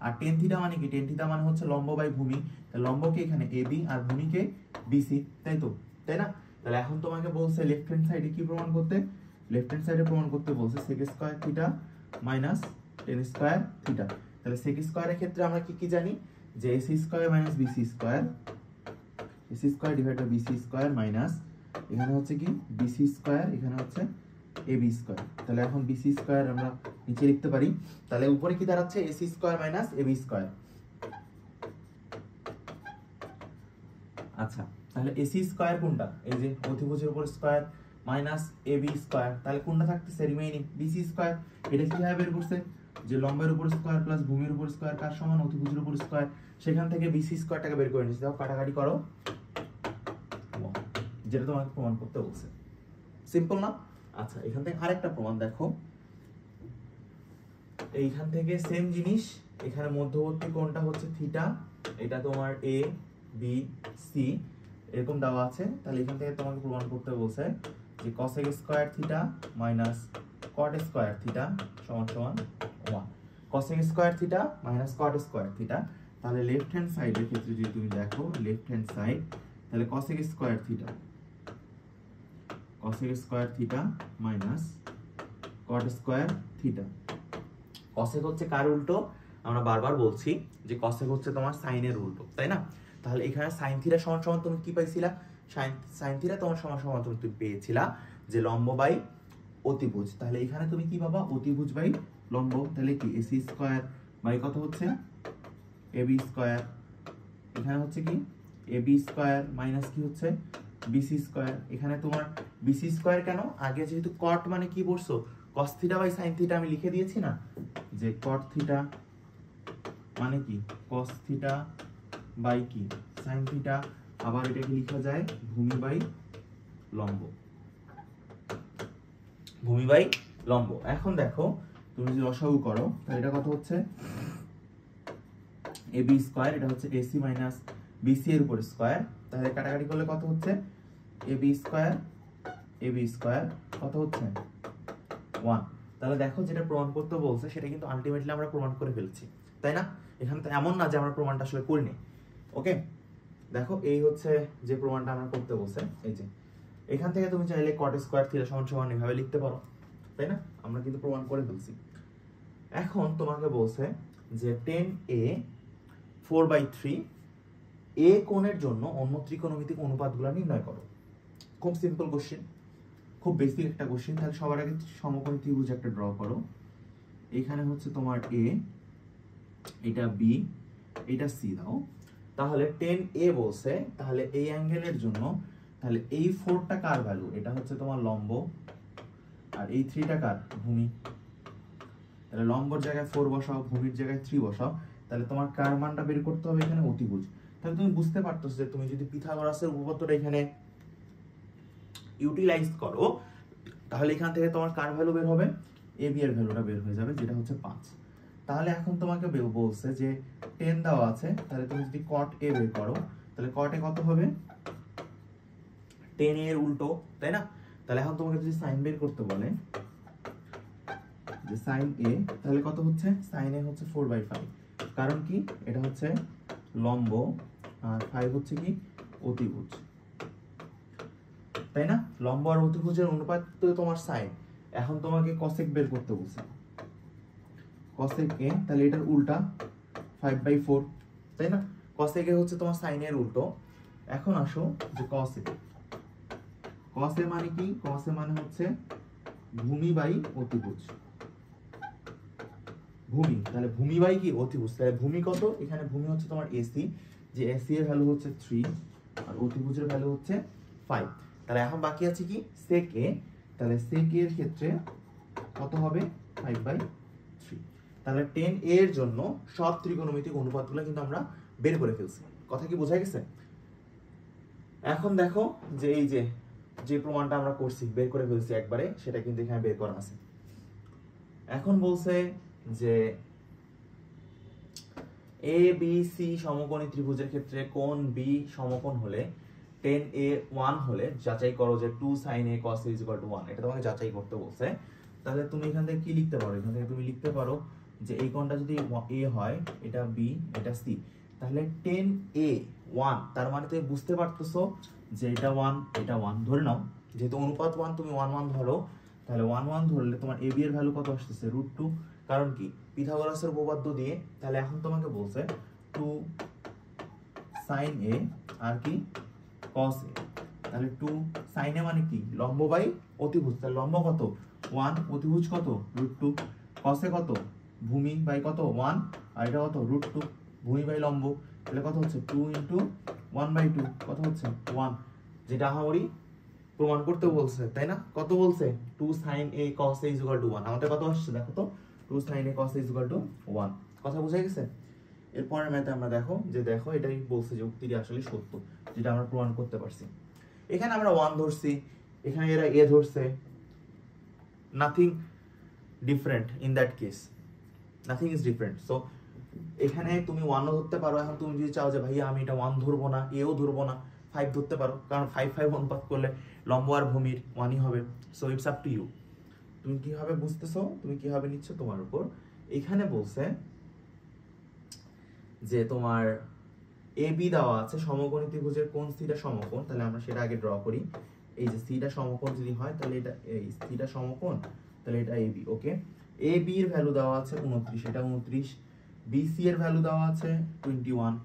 আর tan থিটা মানে কি? tan থিটা মানে হচ্ছে লম্ব বাই ভূমি। তাহলে লম্বকে এখানে AB আর ভূমিকে BC, তাই তো? তাই না? তাহলে এখন তোমাকে বলছে লেফট হ্যান্ড সাইডে কি প্রমাণ করতে? লেফট হ্যান্ড সাইডে প্রমাণ করতে বলছে sec square theta minus tan square theta. তাহলে sec স্কয়ারের ক্ষেত্রে আমরা কি কি জানি? যে AC square minus BC square, AC square divide by BC square minus এখানে হচ্ছে কি BC স্কয়ার, এখানে হচ্ছে AB স্কয়ার। তাহলে এখন BC স্কয়ার আমরা নিচে লিখতে পারি। তাহলে উপরে কি দাঁড়াচ্ছে? AC square minus AB square. আচ্ছা, তাহলে AC স্কয়ার কোনটা? এই যে অতিভুজের উপর স্কয়ার মাইনাস AB স্কয়ার। তাহলে কোনটা থাকতেছে? Remaining BC square. এটা কিভাবে বের করছে? যে লম্বের উপর স্কয়ার প্লাস ভূমির উপর স্কয়ার কার সমান? অতিভুজের উপর স্কয়ার। সেখান থেকে BC স্কয়ারটাকে বের করে নিচ্ছি। দাও কাটাকাটি করো, যেটা তোমাকে প্রমাণ করতে বলছে। সিম্পল না? আচ্ছা এখান থেকে আরেকটা প্রমাণ দেখো, এইখান থেকে সেম জিনিস, এখানে মধ্যবর্তী কোণটা হচ্ছে থিটা, এটা তোমার এ বি সি এরকম দেওয়া আছে, তাহলে এখান থেকে তোমাকে প্রমাণ করতে বলছে যে cosec square theta minus cot square theta সমান সমান 1। cosec square theta minus cot square theta, তাহলে লেফট হ্যান্ড সাইডের ক্ষেত্রে যদি তুমি দেখো লেফট হ্যান্ড সাইড, তাহলে cosec square theta minus cot square theta. cosec হচ্ছে কার উল্টো? আমরা বারবার বলছি যে cosec হচ্ছে তোমার সাইনের উল্টো, তাই না? তাহলে এখানে sin থিটা সমান সমান তুমি কি পাইছিলা? sin থিটা তোমার সমান সমান তুমি পেয়েছিলা যে লম্ব বাই অতিভুজ। তাহলে এখানে তুমি কি পাবা? অতিভুজ বাই লম্ব। তাহলে কি ac স্কয়ার বাই কত হচ্ছে ab স্কয়ার, এখানে হচ্ছে কি ab স্কয়ার মাইনাস কি হচ্ছে bc স্কয়ার। এখানে তোমার bc স্কয়ার কেন? আগে যেহেতু cot মানে কি পড়ছো, cos theta by sin theta আমি লিখে দিয়েছি না, যে cot থিটা মানে কি cos থিটা বাই কি sin থিটা, আবার এটাকে লেখা যায় ভূমি বাই লম্ব, ভূমি বাই লম্ব। এখন দেখো তুমি যদি লসাগু করো তাহলে এটা কত হচ্ছে ab স্কয়ার, এটা হচ্ছে ac মাইনাস bc এর উপর স্কয়ার, তাহলে কাটাকাটি করলে কত হচ্ছে ab স্কয়ার কত হচ্ছে 1। তাহলে দেখো যেটা প্রমাণ করতে বলছে সেটা কিন্তু আলটিমেটলি আমরা প্রমাণ করে ফেলছি, তাই না? এখানে তো এমন না যে আমরা প্রমাণটা আসলে করিনি। ওকে, দেখো এই হচ্ছে যে প্রমাণটা আমরা করতে বলছে, এই যে এখান থেকে তুমি চাইলে cot স্কয়ার থিটা সমান সমান এভাবে লিখতে পারো, তাই না? আমরা কিন্তু প্রমাণ করে ফেলছি। এখন তোমাকে বলছে যে tan a 4/3 a কোণের জন্য অন্য ত্রিকোণমিতিক অনুপাতগুলো নির্ণয় করো। খুব সিম্পল কোশ্চেন, খুব বেসিক একটা কোশ্চেন। তাহলে সবার আগে সমকোণী ত্রিভুজ একটা ড্র করো। এখানে হচ্ছে তোমার a, এটা b, এটা c দাও। তাহলে tan a বলছে, তাহলে এই অ্যাঙ্গেলের জন্য তাহলে এই 4টা কার ভ্যালু? এটা হচ্ছে তোমার লম্ব, আর এই 3টা কার? ভূমি। তাহলে লম্বর জায়গায় 4 বসাও, ভূমির জায়গায় 3 বসাও, তাহলে তোমার কার মানটা বের করতে হবে এখানে? অতিভুজ। তাহলে তুমি বুঝতে পারতেছো যে তুমি যদি পিথাগোরাসের উপপাদ্যটা এখানে ইউটিলাইজ করো তাহলে এখান থেকে তোমার কার ভ্যালু বের হবে? ab এর ভ্যালুটা বের হয়ে যাবে, যেটা হচ্ছে 5। তাহলে এখন তোমাকে বলছে যে 10 দেওয়া আছে, তাহলে তুমি যদি cot a বের করো তাহলে cot a কত হবে? 10 এর উল্টো, তাই না? তাহলে এখন তোমাকে যদি sin বের করতে বলে যে sin a, তাহলে কত হচ্ছে? sin a হচ্ছে 4/5, কারণ কি এটা হচ্ছে লম্ব আর 5 হচ্ছে কি অতিভুজ, তাই না? লম্ব আর অতিভুজের অনুপাত তো তোমার sin। এখন তোমাকে cosec বের করতে বলছে, cosec a, তাহলে এটার উল্টা 5/4, তাই না? cosec a হচ্ছে তোমার sin এর উল্টো। এখন আসো যে cos a মানে কি? cos a মানে হচ্ছে ভূমি বাই অতিভুজ, ভূমি। তাহলে ভূমি বাই কি অতিভুজ, তাহলে ভূমি কত? এখানে ভূমি হচ্ছে তোমার ac, যে ac এর ভ্যালু হচ্ছে 3 আর অতিভুজের ভ্যালু হচ্ছে 5। তাহলে এখন বাকি আছে কি sec a, তাহলে sec a এর ক্ষেত্রে কত হবে? 5/3। তাহলে tan a এর জন্য সব ত্রিকোণমিতিক অনুপাতগুলো কিন্তু আমরা বের করে ফেলছি। কথা কি বোঝা গেছে? এখন দেখো যে এই যে প্রমাণটা আমরা করছি, বের করে ফেলছি একবারে, সেটা কিন্তু এখানে বের করা আছে। এখন বলছে যে a b c সমকোণী ত্রিভুজের ক্ষেত্রে কোণ b সমকোণ হলে tan a 1 হলে যাচাই করো যে 2 sin a cos a 1। এটা তোমাকে যাচাই করতে বলছে। তাহলে তুমি এখান থেকে কি লিখতে পারো? এখান থেকে তুমি লিখতে পারো যে এই কোণটা যদি a হয়, এটা b, এটা c, তাহলে tan a 1, তার মানে তুমি বুঝতে পারতেছো যে এটা 1, এটা 1 ধরে নাও, যেহেতু অনুপাত 1 তুমি 1 1 ধরো, তাহলে 1 1 ধরলে তোমার ab এর ভ্যালু কত আসতেছে? √2, কারণ কি পিথাগোরাসের উপপাদ্য দিয়ে। তাহলে এখন তোমাকে বলছে 2 sin a আর কি cos a, তাহলে 2 sin a মানে কি লম্ব বাই অতিভুজ, তাহলে লম্ব কত? 1, অতিভুজ কত? √2, cos a কত? ভূমি বাই কত? 1, আর এটা কত? √2, ভূমি বাই লম্ব, তাহলে কত হচ্ছে? 2 × 1/2 কত হচ্ছে? 1, যেটা আমারই প্রমাণ করতে বলছে, তাই না? কত বলছে? 2 sin a cos a 1। আমাদের কত আসছে দেখো তো? 2 sin a cos a 1। কথা বুঝা গেছে? এরপরের ম্যাথে আমরা দেখো এটাই বলছে যে উক্তিটি আসলে সত্য, যেটা আমরা প্রমাণ করতে পারছি। এখানে আমরা 1 ধরছি, এখানে এরা a ধরছে, nothing different in that case, nothing is different. So এখানে তুমি 1ও ধরতে পারো। এখন তুমি যদি চাও যে ভাইয়া আমি এটা 1 ধরবো না, এও ধরবো না, 5 ধরতে পারো, কারণ 5 অনুপাত করলে লম্ব আর ভূমির 1ই হবে। So it's up to you, তুমি কিভাবে বুঝতেছো, তুমি কিভাবে নিচ্ছ তোমার উপর। এখানে বলছে যে তোমার এ বি দেওয়া আছে, সমকোণী ত্রিভুজের কোণ থিটা সমকোণ, তাহলে আমরা সেটা আগে ড্র করি। এই যে থিটা সমকোণ যদি হয় তাহলে এটা এই থিটা সমকোণ, তাহলে এটা A B. Okay, A B এর ভ্যালু দেওয়া আছে 29, এটা 29। বিসি এর ভ্যালু দেওয়া আছে 21।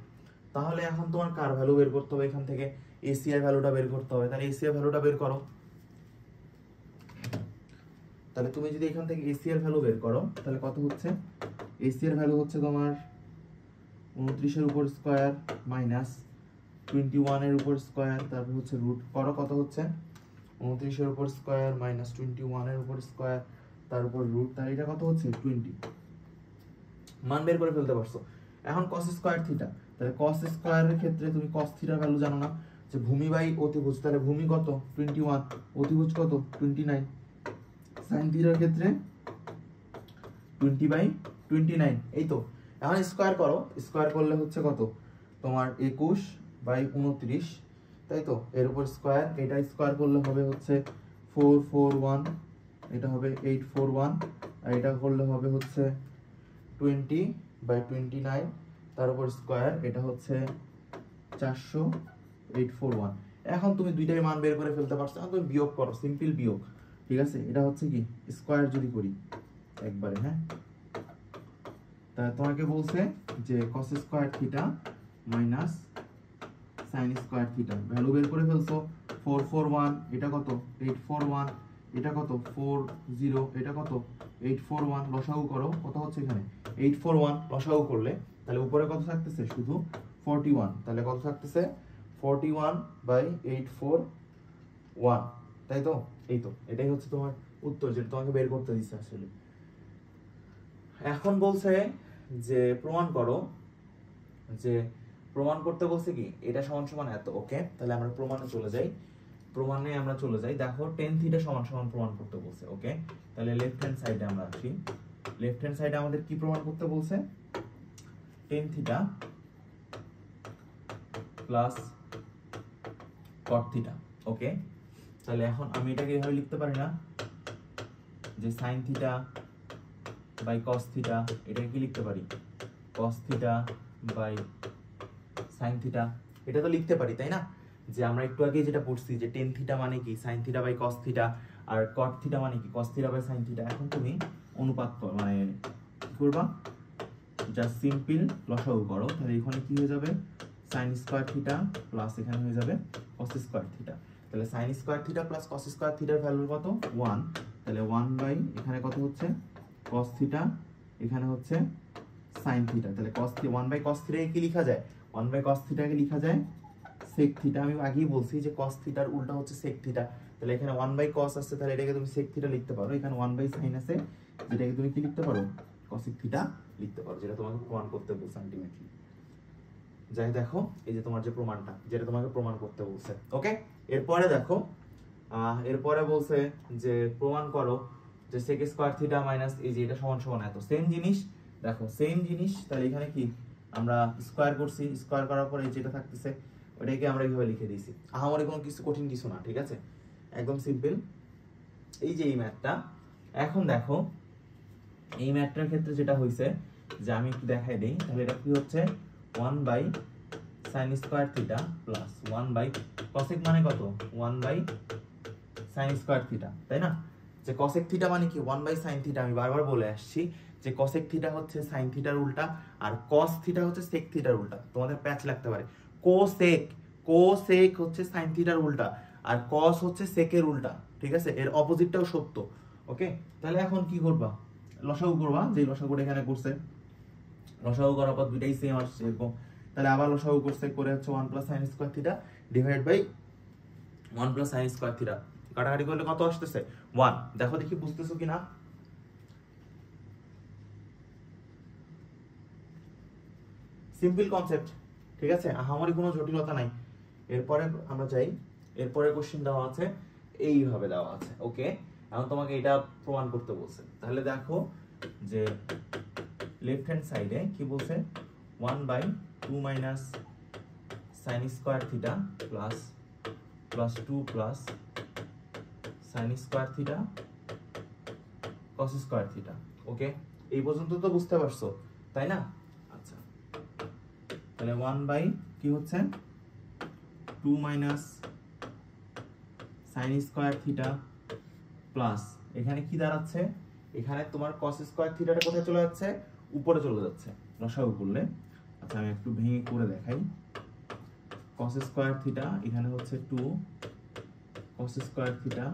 তাহলে এখন তোমার কার ভ্যালু বের করতে হবে, এখান থেকে এসি এর ভ্যালুটা বের করতে হবে। তাহলে এসি এর ভ্যালুটা বের করো। তাহলে তুমি যদি এখান থেকে এসি এর ভ্যালু বের করো তাহলে কত হচ্ছে, এসি এর ভ্যালু হচ্ছে তোমার 29 এর উপর স্কয়ার মাইনাস 21 এর উপর স্কয়ার, তারপর হচ্ছে রুট করো, কত হচ্ছে 29 এর উপর স্কয়ার মাইনাস 21 এর উপর স্কয়ার, তার উপর রুট, তাহলে এটা কত হচ্ছে 20। মান বের করে ফেলতে পারছো। এখন cos স্কয়ার থিটা, তাহলে cos স্কয়ারের ক্ষেত্রে তুমি cos থিটার ভ্যালু জানো না, যে ভূমি বাই অতিভুজ, তাহলে ভূমি কত 21, অতিভুজ কত 29। sin থিটার ক্ষেত্রে 20/29, এই তো। এখন স্কয়ার করো, স্কয়ার করলে হচ্ছে কত তোমার 21/29, তাই তো, এর উপর স্কয়ার, এটা স্কয়ার করলে হবে হচ্ছে 441, এটা হবে 841, আর এটা করলে হবে হচ্ছে 20/29, তার উপর স্কয়ার, এটা হচ্ছে 400, 841। এখন তুমি দুইটাই মান বের করে ফেলতে পারছো। এখন তুমি বিয়োগ করো, সিম্পল বিয়োগ, ঠিক আছে। এটা হচ্ছে কি স্কয়ার যদি করি একবারে, হ্যাঁ, তা তোমাকে বলছে যে cos square theta minus sin square theta, value বের করে ফেলছো। 441, এটা কত 841, এটা কত 40, এটা কত 841, লসাগু করো, কত হচ্ছে এখানে 841, লসাগু করলে তাহলে উপরে কত থাকতেছে শুধু 41, তাহলে কত থাকতেছে 41/841, তাই তো। এই তো, এটাই হচ্ছে তোমার উত্তর, যেটা তোমাকে বের করতে দিচ্ছে আসলে। এখন বলছে যে প্রমাণ করো, যে প্রমাণ করতে বলছে কি এটা সমান সমান এত। ওকে, তাহলে আমরা প্রমাণে চলে যাই। দেখো tan থিটা সমান সমান প্রমাণ করতে বলছে। ওকে, তাহলে লেফট হ্যান্ড সাইডে আমরা আসি। লেফট হ্যান্ড সাইডে আমাদের কি প্রমাণ করতে বলছে, tan theta plus cot theta. Okay, তাহলে এখন আমি এটাকে এভাবে লিখতে পারি না যে sin theta by cos theta, এটাকে কি লিখতে পারি cos theta by sin theta, এটা তো লিখতে পারি, তাই না। যে আমরা একটু আগে যেটা পড়ছি যে tan থিটা মানে কি sin theta by cos theta, আর cot থিটা মানে কি cos theta by sin theta. এখন তুমি অনুপাত মানে কি করবা, জাস্ট সিম্পল লসাগু করো, তাহলে এখানে কি হয়ে যাবে sin স্কয়ার থিটা প্লাস এখানে হয়ে যাবে cos স্কয়ার থিটা। তাহলে sin square theta plus cos square থিটার ভ্যালু কত 1, তাহলে 1 বাই এখানে কত হচ্ছে cos থিটা, এখানে হচ্ছে sin থিটা, তাহলে cos 1 বাই cos থিটা কি লেখা যায়, 1 বাই cos থিটাকে লেখা যায় sec থিটা। আমি আগেই বলছি যে cos থিটার উল্টা হচ্ছে sec থিটা, তাহলে এখানে 1 বাই cos আছে, তাহলে এটাকে তুমি sec থিটা লিখতে পারো। এখানে 1 বাই sin আছে, যেটাকে তুমি কি লিখতে পারো cosec থিটা লিখতে পারো, যেটা তোমাকে প্রমাণ করতে বলছে আলটিমেটলি। যাই দেখো এই যে তোমার যে প্রমাণটা, যেটা তোমাকে প্রমাণ করতে বলছে। ওকে, এরপরে দেখো এরপরে বলছে যে প্রমাণ করো যে sec স্কয়ার থিটা মাইনাস এই যে এটা সমান সমান এত। সেম জিনিস, দেখো সেম জিনিস, তাহলে এখানে কি আমরা স্কয়ার করছি, স্কয়ার করার পরে যেটা থাকতেছে ওটাকে আমরা এইভাবে লিখে দিয়েছি। আহামরি কোনো কিছু কঠিন কিছু না, ঠিক আছে, একদম সিম্পল। এই যে এই ম্যাথটা, এখন দেখো এই ম্যাথটার ক্ষেত্রে যেটা হয়েছে যে আমি একটু দেখাই দেই, তাহলে এটা কি হচ্ছে 1 by sin square theta plus 1 by cosec মানে কত 1 বাই sin স্কয়ার থিটা, তাই না। যে cosec থিটা মানে কি 1 বাই sin থিটা, আমি বারবার বলে আসছি যে cosec থিটা হচ্ছে sin থিটার উল্টা, আর cos থিটা হচ্ছে sec থিটার উল্টা। তোমাদের প্যাচ লাগতে পারে, cosec হচ্ছে sin থিটার উল্টা, আর cos হচ্ছে sec এর উল্টা, ঠিক আছে, এর অপোজিটটাও সত্য। ওকে, তাহলে এখন কি করবা, লসাগু করবা, যে লসাগুটা এখানে করছে, লসাগু করার পর দুইটাই সেম আসছে এরকম, তাহলে আবার লসাগু করছে, করে হচ্ছে 1 plus sin square theta divide by 1 plus sin square theta, কাটাকাটি করলে কত আসতেছে 1। দেখো দেখি বুঝতেছো কিনা, সিম্পল কনসেপ্ট, ঠিক আছে, আহামরি কোনো জটিলতা নাই। এরপরে আমরা যাই, এরপরে কোশ্চেন দেওয়া আছে এইভাবে দেওয়া আছে। ওকে, এখন তোমাকে এটা প্রমাণ করতে বলছে। তাহলে দেখো যে লেফট হ্যান্ড সাইডে কি বলছে 1/2 minus sine square theta plus 2 plus sine square theta cos square theta. Okay, এই পর্যন্ত তো বুঝতে পারছো তাই না? আচ্ছা, তাহলে 1 কি হচ্ছে 2 minus sine square theta plus এখানে কি দাঁড়াচ্ছে, এখানে তোমার কস স্কয়ার থিটাটা কোথায় চলে যাচ্ছে, উপরে চলে যাচ্ছে লসাগু করলে। আচ্ছা, আমি একটু ভেঙে করে দেখাই। কস স্কয়ার থিটা এখানে হচ্ছে 2 কস square theta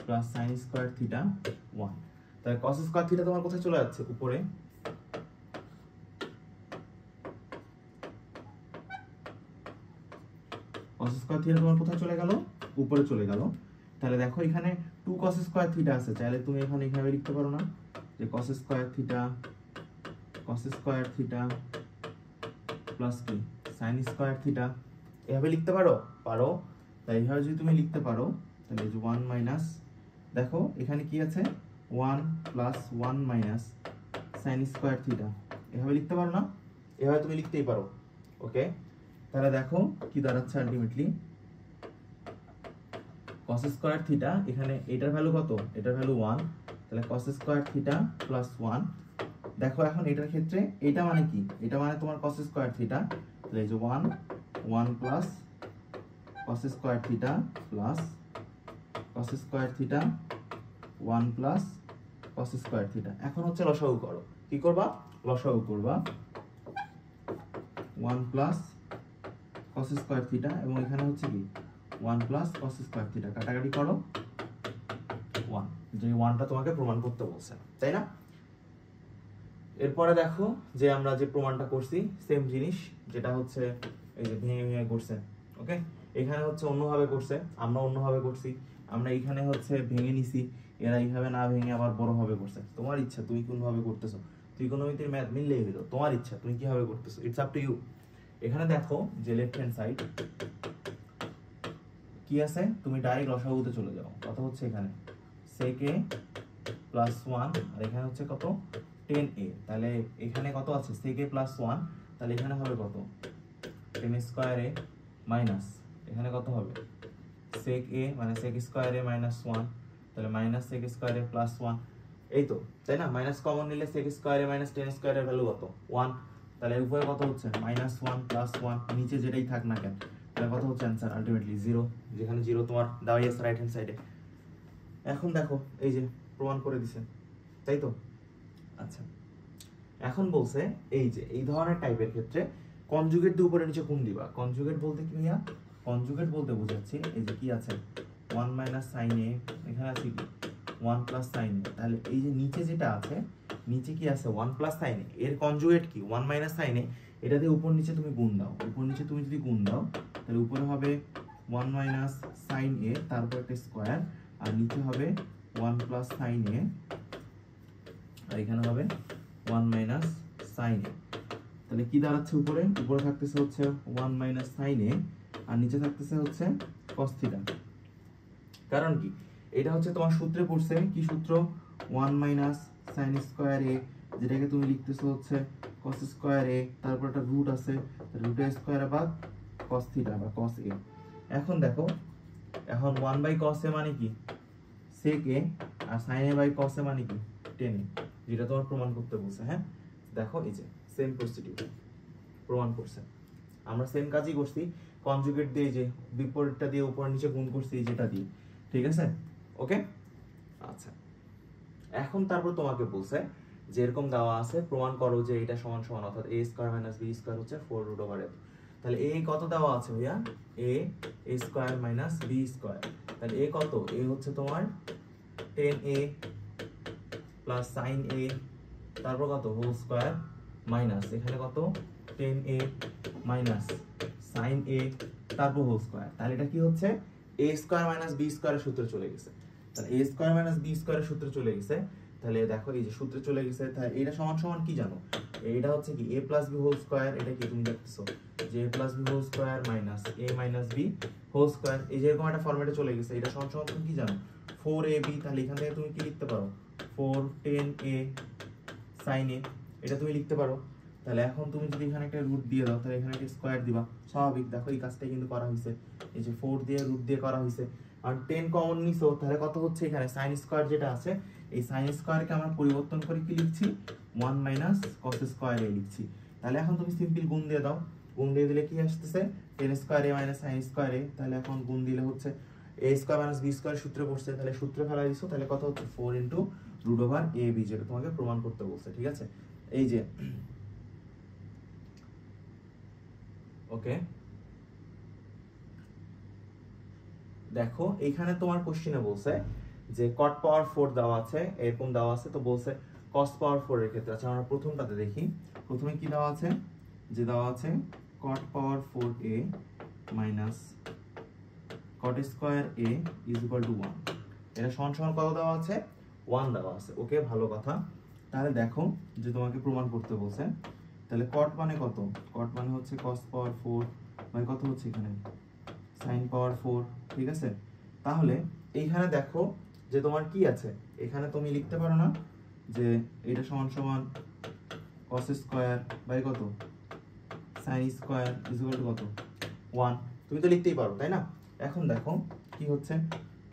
plus sine square theta 1। তাহলে কস স্কয়ার থিটা তোমার কোথায় চলে যাচ্ছে, উপরে। কস স্কয়ার থিটা তোমার কোথায় চলে গেল, উপরে চলে গেল। তাহলে দেখো এখানে 2 cos স্কয়ার থিটা আছে, চাইলে তুমি এখানে এইভাবে লিখতে পারো না যে cos স্কয়ার থিটা প্লাস কি sin স্কয়ার থিটা, এভাবে লিখতে পারো। তাই এইভাবে যদি তুমি লিখতে পারো তাহলে এই যে 1 মাইনাস, দেখো এখানে কি আছে 1 plus 1 minus sin square theta, এভাবে লিখতে পারো না? এভাবে তুমি লিখতেই পারো। ওকে, তাহলে দেখো কি দাঁড়াচ্ছে আলটিমেটলি cos স্কয়ার থিটা, এখানে এটার ভ্যালু কত, এটার ভ্যালু 1, তাহলে cos স্কয়ার থিটা প্লাস 1। দেখো এখন এটার ক্ষেত্রে এটা মানে কি, এটা মানে তোমার cos স্কয়ার থিটা, তাহলে এই যে 1 plus cos square theta plus cos square theta 1 plus cos square theta. এখন হচ্ছে লসাগু করো, কি করবা, লসাগু করবা 1 প্লাস cos স্কয়ার থিটা এবং এখানে হচ্ছে কি 1 প্লাস cos স্কয়ার থিটা, কাটাকাটি করো 1, যে 1টা তোমাকে প্রমাণ করতে বলছে তাই না? এরপরে দেখো যে আমরা যে প্রমাণটা করছি সেম জিনিস, যেটা হচ্ছে এই যে ভেঙে ভেঙে করছে। ওকে, এখানে হচ্ছে অন্যভাবে করছে, আমরা অন্যভাবে করছি। আমরা এখানে হচ্ছে ভেঙে নিছি, এরা এইভাবে না ভেঙে আবার বড় ভাবে করছে। তোমার ইচ্ছা তুমি কোন ভাবে করতেছো, ত্রিকোণমিতির ম্যাথ মিললেই হলো, তোমার ইচ্ছা তুমি কিভাবে করতেছো, ইটস আপ টু ইউ। এখানে দেখো যে লেফট হ্যান্ড সাইড কি আছে, তুমি ডাইরেক্ট লসাগুতে চলে যাও। কত হচ্ছে এখানে sec a প্লাস 1 আর এখানে হচ্ছে কত 10a, তাহলে এখানে কত আছে sec a প্লাস 1, তাহলে এখানে হবে কত 10 স্কয়ার a মাইনাস এখানে কত হবে sec a মানে sec স্কয়ার a মাইনাস 1, তাহলে minus sec square a plus 1, এই তো তাই না? মাইনাস কমন নিলে sec square a minus 10 square এর ভ্যালু কত 1, তাহলে উপরে কত হচ্ছে মাইনাস 1 প্লাস 1, নিচে যেটাই থাক না কেন তাহলে কত হচ্ছে অ্যানসার আলটিমেটলি 0, যেখানে 0 তোমার দেওয়াই আছে রাইট হ্যান্ড সাইডে। এখন দেখো এই যে প্রমাণ করে দিছে তাই তো। আচ্ছা, এখন বলছে এই যে এই ধরনের টাইপের ক্ষেত্রে কনজুগেট দিয়ে উপরে নিচে কোণ দিবা। কনজুগেট বলতে কি ভাইয়া, কনজুগেট বলতে বোঝাচ্ছি এই যে কি আছে 1 মাইনাস সাইন এ, এখানে আছে কি 1 প্লাস সাইন এ, তাহলে এই যে নিচে যেটা আছে নিচে কি আছে 1 প্লাস সাইন এ, এর কনজুগেট কি 1 মাইনাস সাইন এ, এটা দিয়ে উপর নিচে তুমি গুণ দাও। উপর নিচে তুমি যদি গুণ দাও তাহলে উপরে হবে 1 মাইনাস সাইন এ তারপর একটা স্কয়ার, আর নিচে হবে 1 প্লাস সাইন এ আর এখানে হবে 1 মাইনাস সাইন এ। তাহলে কি দাঁড়াচ্ছে উপরে, উপরে থাকতেছে হচ্ছে 1 মাইনাস সাইন এ আর নিচে থাকতেছে হচ্ছে cos থিটা। কারণ কি, এটা হচ্ছে তোমার সূত্রে পড়ছে কি সূত্র 1 মাইনাস সাইন স্কয়ার এ, যেটাকে তুমি লিখতেছো হচ্ছে cos স্কয়ার এ, তারপর একটা রুট আছে রুট এ স্কয়ার বাদ cos থিটা বা cos এ। এখন দেখো এখন 1 বাই cos এ মানে কি sec a আর sin a by cos a মানে কি tan a, যেটা তোমার প্রমাণ করতে বলছে। হ্যাঁ দেখো এই যে সেম প্রসিডিউর প্রমাণ করছে, আমরা সেম কাজই করছি, কনজুগেট দিয়ে যে বিপরীতটা দিয়ে উপর নিচে গুণ করছি যেটা দিয়ে, ঠিক আছে? ওকে, আচ্ছা এখন তারপর তোমাকে বলছে যে এরকম দেওয়া আছে প্রমাণ করো যে এটা সমান সমান, অর্থাৎ a square minus b square হচ্ছে 4√f। তাহলে a কত দেওয়া আছে ভাইয়া, a square minus b square, তাহলে a কত, a হচ্ছে তোমার 10a প্লাস sin a তারপর কত হোল স্কয়ার মাইনাস এখানে কত 10a মাইনাস sin a তারপর হোল স্কয়ার। তাহলে এটা কি হচ্ছে a স্কয়ার মাইনাস b স্কয়ারের সূত্রে চলে গেছে। তাহলে a স্কয়ার মাইনাস b স্কয়ারের সূত্রে চলে গেছে, তাহলে দেখো এই যে সূত্রে চলে গেছে, তাহলে এটা সমান সমান কি জানো, এটা হচ্ছে কি a plus b whole square, এটা কি তুমি দেখতেছো যে a plus b whole square minus a minus b whole square, এই যে এরকম একটা ফরম্যাটে চলে গেছে, এটা সমান সমান তুমি কি জানো 4ab, তাহলে এখান থেকে তুমি কি লিখতে পারো 4 10a sin a, এটা তুমি লিখতে পারো। তাহলে এখন তুমি যদি এখানে একটা রুট দিয়ে দাও তাহলে এখানে একটা স্কয়ার দিবা, স্বাভাবিক। দেখো এই কাজটাই কিন্তু করা হয়েছে, এই যে 4 দিয়ে রুট দিয়ে করা হয়েছে। আর 10 কমন নিছো, তাহলে কত হচ্ছে এখানে sin স্কয়ার যেটা আছে, এই sin স্কয়ারকে আমরা পরিবর্তন করে কি লিখছি 1 মাইনাস cos স্কয়ার a লিখছি। তাহলে এখন তুমি সিম্পল গুণ দিয়ে দাও, গুণ দিয়ে দিলে কি আসতেছে 10 square a minus sin square a। তাহলে এখন গুণ দিলে হচ্ছে a square minus b square সূত্রে পড়ছে, তাহলে সূত্রে ফেলা দিছো, তাহলে কত হচ্ছে 4 ইনটু রুট ওভার ab, যেটা তোমাকে প্রমাণ করতে বলছে, ঠিক আছে। এই যে ওকে, দেখো এখানে তোমার কোশ্চেনে বলছে যে cot পাওয়ার 4 দেওয়া আছে, এরকম দেওয়া আছে, তো বলছে cos পাওয়ার 4 এর ক্ষেত্রে। আচ্ছা আমরা প্রথমটাতে দেখি, প্রথমে কি দেওয়া আছে, যে দেওয়া আছে cot power 4a minus cot square a is equal to 1, এটা সমান সমান কত দেওয়া আছে 1 দেওয়া আছে। ওকে, ভালো কথা। তাহলে দেখো যে তোমাকে প্রমাণ করতে বলছে, তাহলে cot মানে কত, cot মানে হচ্ছে cos পাওয়ার 4 বাই কত হচ্ছে এখানে sin পাওয়ার 4, ঠিক আছে। তাহলে এইখানে দেখো যে তোমার কি আছে, এখানে তুমি লিখতে পারো না যে এটা সমান সমান cos স্কয়ার বাই কত sin square is equal to কত 1, তুমি তো লিখতেই পারো, তাই না। এখন দেখো কি হচ্ছে,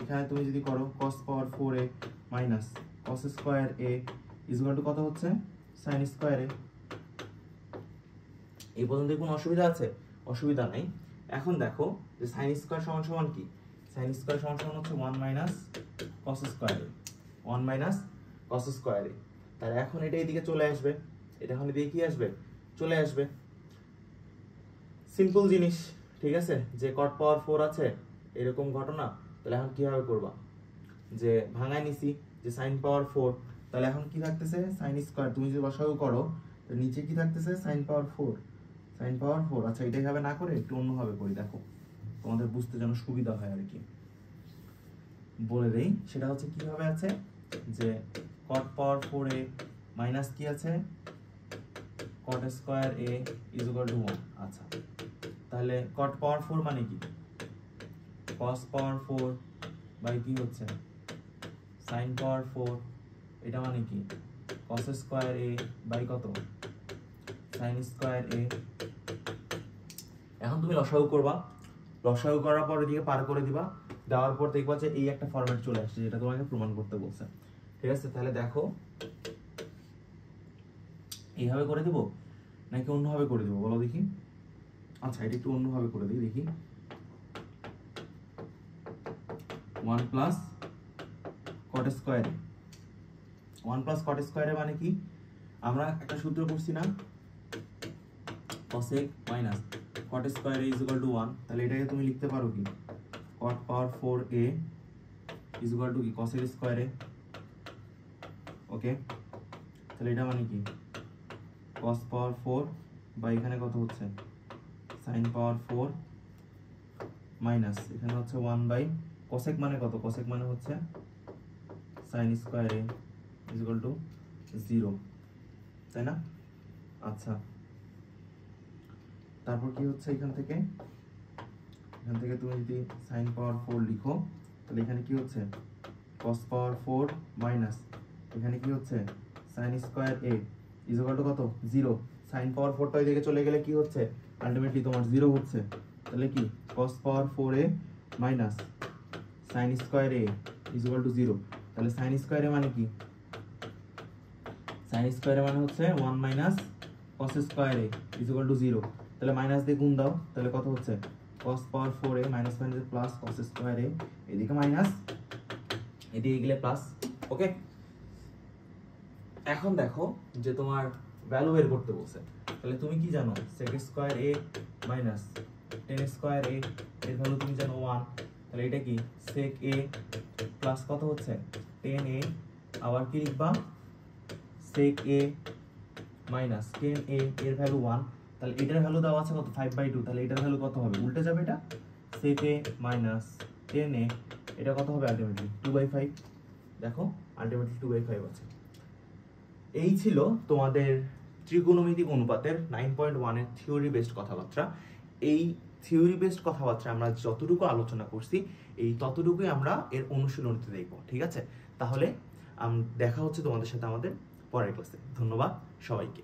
এখানে তুমি যদি করো cos power 4a minus cos square a is equal to কত হচ্ছে sin স্কয়ার a। এই পর্যন্ত কোনো অসুবিধা আছে? অসুবিধা নাই। এখন দেখো যে sin স্কয়ার সমান সমান কি, sin স্কয়ার সমান সমান হচ্ছে 1 minus cos square a, 1 minus cos square a। তাহলে এখন এটা এদিকে চলে আসবে, এটা এখন এদিকে কি আসবে, চলে আসবে। সিম্পল জিনিস, ঠিক আছে। যে cot পাওয়ার 4 আছে এরকম ঘটনা, তাহলে এখন কিভাবে করবা, যে ভাঙায় নিছি যে sin পাওয়ার 4, তাহলে এখন কি থাকতেছে sin স্কয়ার, তুমি যদি বসাও করো তো নিচে কি থাকতেছে sin পাওয়ার 4, sin পাওয়ার 4। আচ্ছা এটা এইভাবে না করে একটু অন্যভাবে করি, দেখো তোমাদের বুঝতে যেন সুবিধা হয় আর কি, বলে দেই। সেটা হচ্ছে কিভাবে আছে, যে cot পাওয়ার 4a মাইনাস কি আছে cot square a is equal to 1। আচ্ছা তাহলে cot পাওয়ার 4 মানে কি cos পাওয়ার 4 বাই কি হচ্ছে sin পাওয়ার 4, এটা মানে কি cos স্কয়ার a বাই কত sin স্কয়ার a। এখন তুমি লসাগু করবা, লসাগু করার পর এদিকে পার করে দিবা, দেওয়ার পর দেখবা যে এই একটা ফরম্যাট চলে আসছে যেটা তোমাকে প্রমাণ করতে বলছে, ঠিক আছে। তাহলে দেখো এইভাবে করে দেব নাকি অন্যভাবে করে দেব বলো দেখি। আচ্ছা এটা একটু অন্যভাবে করে দিই দেখি, 1 plus cot square, 1 plus cot square মানে কি, আমরা একটা সূত্র করছি না cosec minus cot square is equal to 1, তাহলে এটাকে তুমি লিখতে পারো কি cot power 4a is equal to কি cosec স্কয়ার a। ওকে, তাহলে এটা মানে কি cos পাওয়ার 4 বা এখানে কত হচ্ছে sin পাওয়ার 4 মাইনাস এখানে হচ্ছে 1 বাই cosec মানে কত, cosec মানে হচ্ছে sin square a is equal to 0, তাই না। আচ্ছা তারপর কি হচ্ছে, এখান থেকে তুমি যদি sin পাওয়ার 4 লিখো তাহলে এখানে কি হচ্ছে cos পাওয়ার 4 মাইনাস এখানে কি হচ্ছে sin square a is equal to কত 0। sin পাওয়ার 4 টা এদিকে চলে গেলে কি হচ্ছে আলটিমেটলি তোমার 0 হচ্ছে, তাহলে কি cos power 4a minus sin square a is equal to 0। তাহলে sin স্কয়ার a মানে কি, sin স্কয়ার a মানে হচ্ছে 1 minus cos square a is equal to 0। তাহলে মাইনাস দিয়ে গুণ দাও, তাহলে কত হচ্ছে cos power 4a minus minus plus cos square a, এদিকে মাইনাস এদিকে গেলে প্লাস। ওকে, এখন দেখো যে তোমার ভ্যালু বের করতে বলছে, তাহলে তুমি কি জানো sec square a minus tan square a এর ভ্যালু তুমি জানো 1, তাহলে এটা কি sec a প্লাস কত হচ্ছে tan a, আবার কি লিখবা sec a minus tan a এর ভ্যালু 1, তাহলে এটার ভ্যালু দেওয়া আছে কত 5/2, তাহলে এটার ভ্যালু কত হবে উল্টে যাবে, এটা sec a minus tan a এটা কত হবে আলটিমেটলি 2/5, দেখো আলটিমেটলি 2/5 আছে। এই ছিল তোমাদের ত্রিকোণমিতিক অনুপাতের 9.1 এর থিওরি বেসড কথাবার্তা। এই থিওরি বেসড কথাবার্তা আমরা যতটুকু আলোচনা করছি এই ততটুকুই আমরা এর অনুশীলনীতে দেখব, ঠিক আছে? তাহলে দেখা হচ্ছে তোমাদের সাথে আমাদের পরের ক্লাসে। ধন্যবাদ সবাইকে।